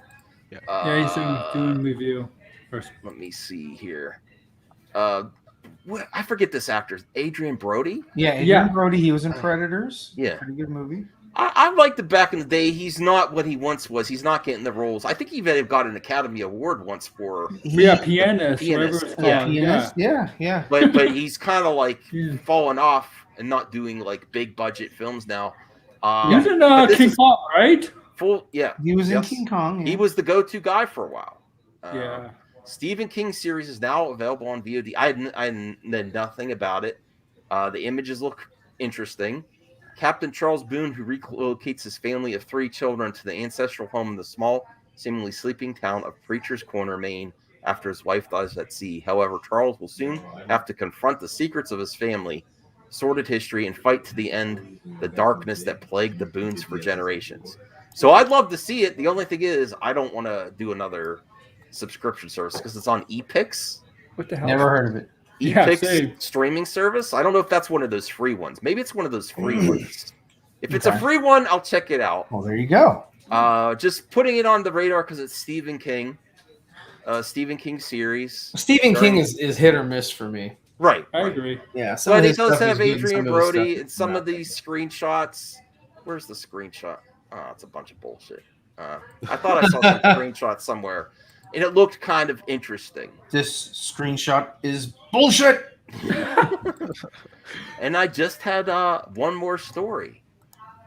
K: Yeah, he's doing review first.
B: Let me see here. I forget this actor, Adrian Brody.
I: Yeah, Adrian Brody. He was in Predators.
B: Yeah,
I: pretty good movie.
B: I liked it back in the day. He's not what he once was. He's not getting the roles. I think he even got an Academy Award once for
K: pianist.
B: Yeah. But he's kind of like falling off and not doing like big budget films now.
K: He was in King Kong, right?
I: He was in King Kong. Yeah.
B: He was the go-to guy for a while.
K: Yeah.
B: Stephen King series is now available on VOD. I know nothing about it. The images look interesting. Captain Charles Boone, who relocates his family of 3 children to the ancestral home in the small, seemingly sleeping town of Preacher's Corner, Maine, after his wife dies at sea. However, Charles will soon have to confront the secrets of his family, sordid history, and fight to the end the darkness that plagued the Boones for generations. So I'd love to see it. The only thing is, I don't want to do another subscription service because it's on ePix.
K: What the hell?
I: Never heard of it.
B: ePix streaming service. I don't know if that's one of those free ones. Maybe it's one of those free ones. If it's a free one, I'll check it out.
I: Well, there you go.
B: Just putting it on the radar because it's Stephen King. Stephen King series.
I: Stephen King is hit or miss for me.
B: Right.
K: I agree.
I: Yeah.
B: But he does have Adrian Brody and some of these screenshots. Where's the screenshot? Oh, it's a bunch of bullshit. I thought I saw some screenshots somewhere. And it looked kind of interesting.
I: This screenshot is bullshit.
B: And I just had one more story.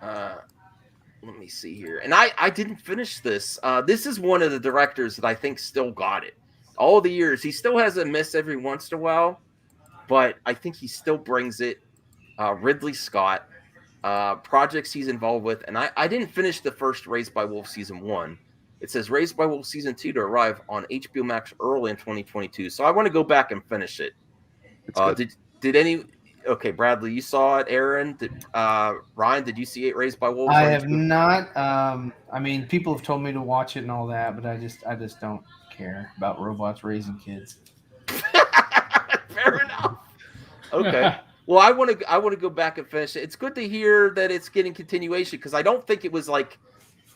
B: Let me see here. And I didn't finish this. This is one of the directors that I think still got it. All the years. He still has a miss every once in a while. but I think he still brings it. Ridley Scott, projects he's involved with, and I didn't finish the first Raised by Wolves season 1. It says Raised by Wolves season 2 to arrive on HBO Max early in 2022. So I want to go back and finish it. Did any? Okay, Bradley, you saw it. Aaron, Ryan, did you see it? Raised by Wolves?
I: I have not. I mean, people have told me to watch it and all that, but I just don't care about robots raising kids.
B: Fair enough. Okay. Well, I want to go back and finish it. It's good to hear that it's getting continuation because I don't think it was like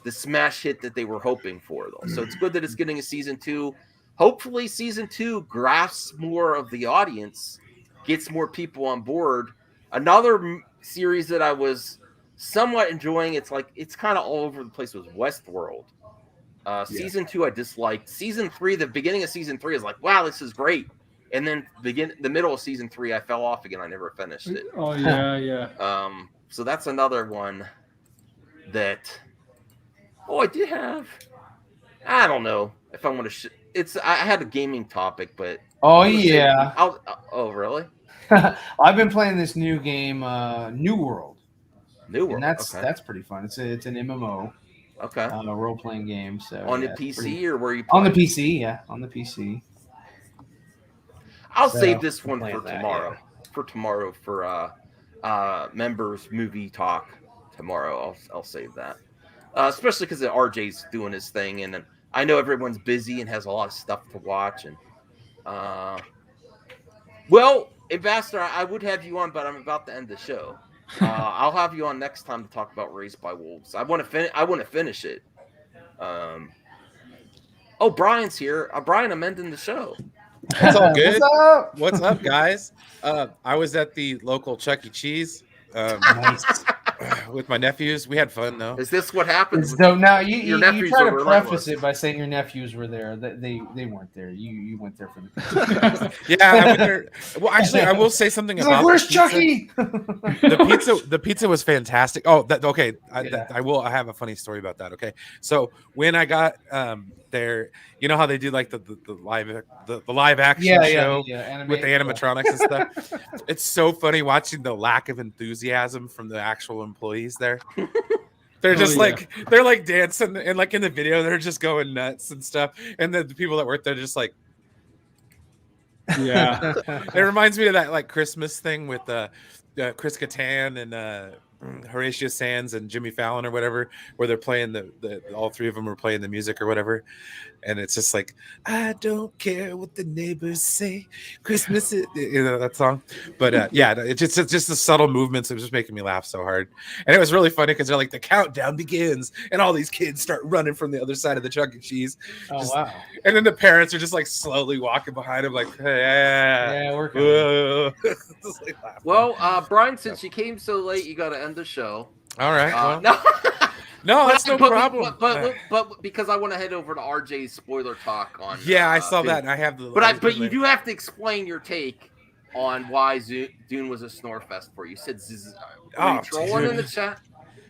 B: the smash hit that they were hoping for, though. So it's good that it's getting a season 2. Hopefully, season 2 grasps more of the audience, gets more people on board. Another series that I was somewhat enjoying, it's kind of all over the place, was Westworld. Season 2 I disliked. Season 3, the beginning of season 3 is like, wow, this is great. And then the middle of season 3, I fell off again. I never finished it.
K: Oh yeah.
B: So that's another one that. Oh, I did have. I don't know if I want to. I had a gaming topic, but.
I: Oh yeah.
B: Oh really?
I: I've been playing this new game, New World.
B: New World.
I: And that's pretty fun. It's an MMO.
B: Okay.
I: A role playing game. So
B: on the PC or where you?
I: On the PC, yeah, on the PC.
B: I'll save this one for tomorrow. Yeah. For tomorrow for members movie talk tomorrow. I'll save that. Especially because RJ's doing his thing, and I know everyone's busy and has a lot of stuff to watch. And well, Ambassador, I would have you on, but I'm about to end the show. I'll have you on next time to talk about Raised by Wolves. I want to finish it. Oh, Brian's here. Brian, I'm ending the show.
O: It's all good. What's up, guys? I was at the local Chuck E. Cheese with my nephews. We had fun, though.
B: Is this what happens?
I: So now you try to preface it by saying your nephews were there. They weren't there. You went there for the
O: Yeah, I went there. Well, actually, I will say something about
I: where's Chucky?
O: The pizza was fantastic. Oh, okay. I have a funny story about that. Okay, so when I got there, you know how they do like the live action show with the animatronics and stuff. It's so funny watching the lack of enthusiasm from the actual employees there. They're just they're like dancing, and like in the video they're just going nuts and stuff, and the people that work there just like it reminds me of that like Christmas thing with Chris Kattan and Horatio Sands and Jimmy Fallon or whatever, where they're playing the all three of them are playing the music or whatever, and it's just like, I don't care what the neighbors say, Christmas is, you know, that song. But it's just the subtle movements. It was just making me laugh so hard, and it was really funny because they're like, the countdown begins, and all these kids start running from the other side of the Chuck E. Cheese.
I: Wow!
O: And then the parents are just like slowly walking behind him, like,
I: we're coming.
B: Well, Brian, since you came so late, you got to end the show.
O: All right.
B: No,
O: that's no problem.
B: But because I want to head over to RJ's spoiler talk on.
O: Yeah, I saw that, and I have the.
B: But you do have to explain your take on why Dune was a snore fest for you. You said trolling in the chat.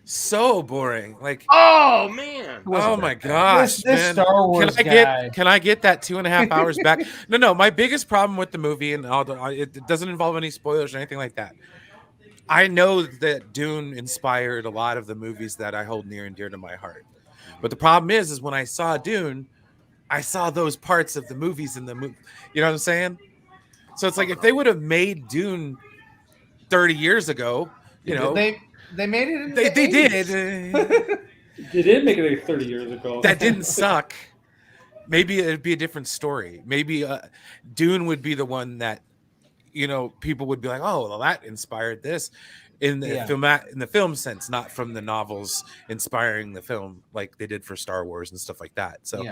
O: So boring. Like,
B: oh man.
O: Oh my gosh.
I: This Star Wars
O: Can I get that 2.5 hours back? No. My biggest problem with the movie, and it doesn't involve any spoilers or anything like that. I know that Dune inspired a lot of the movies that I hold near and dear to my heart. But the problem is when I saw Dune, I saw those parts of the movies in the movie. You know what I'm saying? So it's like if they would have made Dune 30 years ago, you know,
I: they made it.
O: They did.
K: They did make it like 30 years ago.
O: That didn't suck. Maybe it'd be a different story. Maybe Dune would be the one that, you know, people would be like, oh, well, that inspired this in the film sense, not from the novels inspiring the film like they did for Star Wars and stuff like that. So,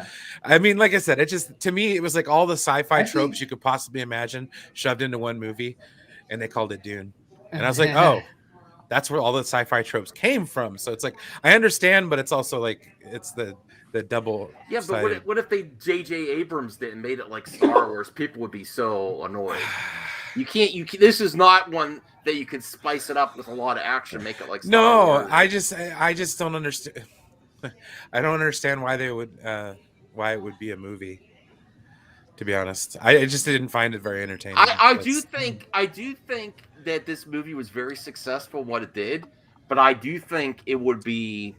O: I mean, like I said, it just, to me, it was like all the sci-fi tropes you could possibly imagine shoved into one movie, and they called it Dune. And I was like, oh, that's where all the sci-fi tropes came from. So it's like, I understand, but it's also like, it's the double.
B: Yeah, but what if they J.J. Abrams did and made it like Star Wars? People would be so annoyed. You can't. This is not one that you can spice it up with a lot of action, make it like Star Wars.
O: I just don't understand. I don't understand why they would why it would be a movie. To be honest, I just didn't find it very entertaining.
B: I do think that this movie was very successful in what it did, but I do think it would be.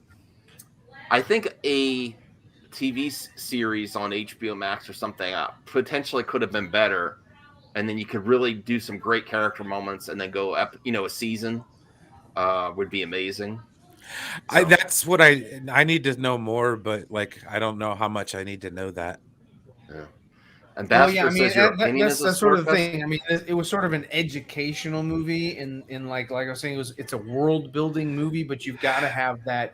B: I think a TV series on HBO Max or something potentially could have been better, and then you could really do some great character moments, and then go up. A season would be amazing. So.
O: That's what I need to know more, but like I don't know how much I need to know that.
B: Yeah. Ambassador says your opinion is
I: that's sort of the thing. I mean, it was sort of an educational movie, in like I was saying, it's a world building movie, but you've got to have that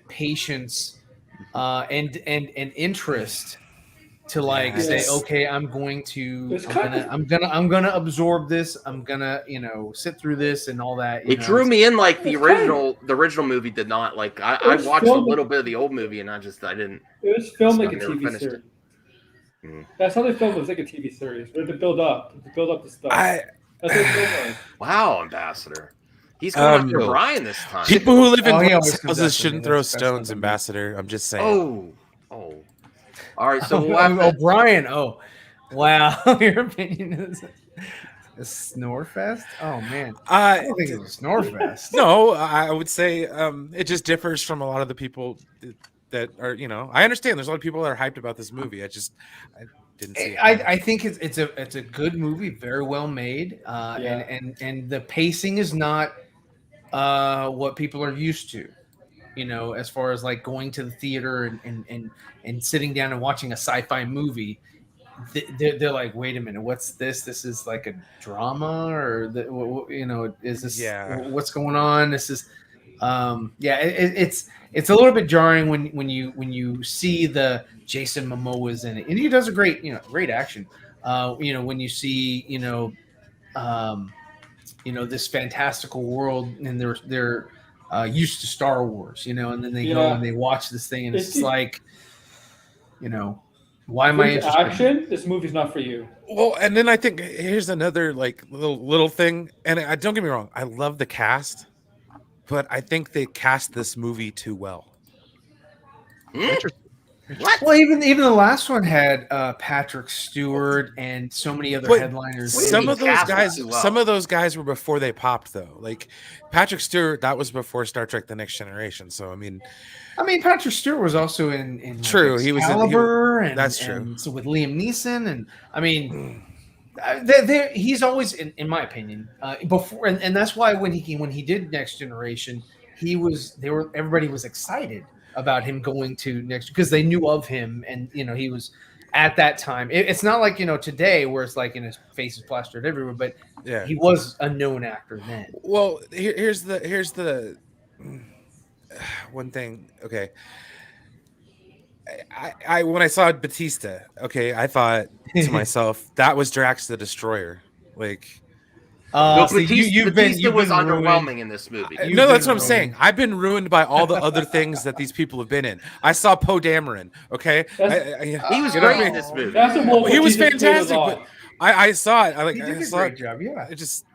I: patience and interest to say, okay, I'm gonna absorb this. I'm gonna sit through this and all that.
B: It drew me in like the original movie did not. Like I watched a little bit of the old movie and I didn't.
K: It was filmed like a TV series. That's how they filmed it. It was like a TV series. To build up the stuff. That's what it filmed like.
B: Wow, Ambassador. He's going after Brian this time.
O: People who live in houses shouldn't throw stones, Ambassador. I'm just saying.
B: Oh. All right, so
I: Brian. Oh, wow. Your opinion is a snore fest? Oh man, I don't think it's a snore fest.
O: No, I would say it just differs from a lot of the people that are, I understand there's a lot of people that are hyped about this movie. I didn't see it.
I: I think it's a good movie, very well made, and the pacing is not what people are used to, as far as like going to the theater and sitting down and watching a sci-fi movie. They're like, wait a minute, what's this? This is like a drama, or is this?
O: Yeah.
I: What's going on? This is, it's a little bit jarring when you see the Jason Momoa's in it, and he does a great action. When you see this fantastical world, and they're used to Star Wars, and then they go and they watch this thing, and it's like, why am I interested?
K: Action? This movie's not for you.
O: Well, and then I think here's another like little thing, and don't get me wrong, I love the cast, but I think they cast this movie too well.
B: Interesting.
I: What? Well, even the last one had Patrick Stewart and so many other headliners.
O: Some of those guys were before they popped, though. Like Patrick Stewart, that was before Star Trek: The Next Generation. So I mean,
I: Patrick Stewart was also in
O: true.
I: Like,
O: he was
I: Excalibur,
O: that's true.
I: And so with Liam Neeson, and I mean, he's always, in my opinion, before, and that's why when he did Next Generation, everybody was excited about him going to next, because they knew of him, and he was at that time. It's not like today where it's like his face is plastered everywhere, but
O: yeah,
I: he was a known actor then.
O: Well, here's the one thing. Okay, I when I saw Batista, okay, I thought to myself that was Drax the Destroyer, like.
B: Batista was underwhelming in this movie.
O: No, that's what I'm saying. I've been ruined by all the other things that these people have been in. I saw Poe Dameron. Okay,
B: he was great in this movie.
O: He was fantastic. But I saw it.
I: He did a great job. Yeah,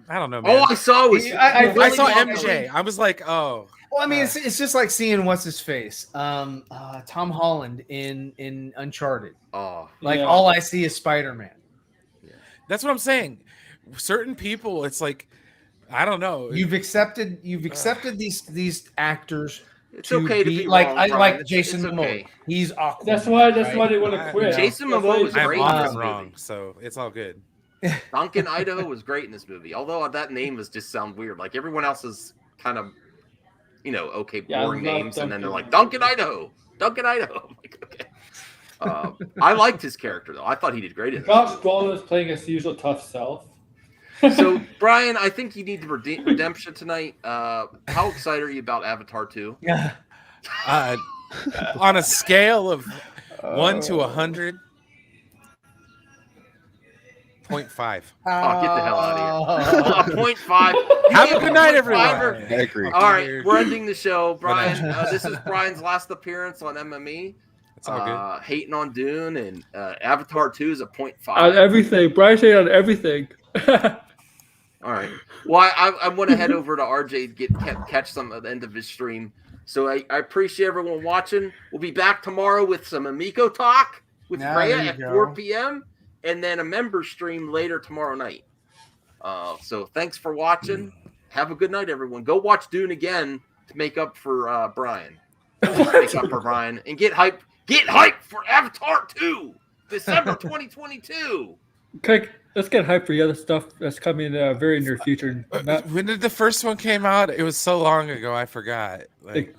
O: I don't know, man.
B: All I saw was
O: I saw MJ. I was like, oh.
I: Well, I mean, it's just like seeing what's his face, Tom Holland in Uncharted.
B: Oh,
I: all I see is Spider-Man.
O: Yeah. That's what I'm saying. Certain people, it's like, I don't know.
I: You've accepted these actors.
B: It's okay to be
I: like
B: wrong,
I: like Jason Momoa. He's awkward.
K: That's why they want to quit.
B: Jason Momoa was great in this
O: wrong,
B: movie.
O: so it's all good.
B: Duncan Idaho was great in this movie, although that name was just sound weird. Like everyone else is kind of, boring names, and then they're like Duncan Idaho. I'm like, okay. I liked his character though. I thought he did great in this.
K: Josh Brolin was playing his usual tough self.
B: So, Brian, I think you need the redemption tonight. How excited are you about Avatar 2?
I: Yeah.
O: On a scale of 1 to 100, 0.5.
B: Oh, get the hell out of here. 0.5.
O: Have a good night, everyone.
J: I agree.
B: All right, we're ending the show. Brian, this is Brian's last appearance on MME.
O: It's all good.
B: Hating on Dune, and Avatar 2 is a 0.5.
K: On everything. Brian's hating on everything.
B: All right. Well, I want to head over to RJ to catch some of the end of his stream. So I appreciate everyone watching. We'll be back tomorrow with some Amico talk with Rhea at 4 p.m. and then a member stream later tomorrow night. So thanks for watching. Have a good night, everyone. Go watch Dune again to make up for Brian. Make up for Brian and get hype. Get hype for Avatar 2, December 2022.
K: Okay, let's get hyped for the other stuff that's coming very near future.
O: When did the first one came out? It was so long ago, I forgot.
K: Like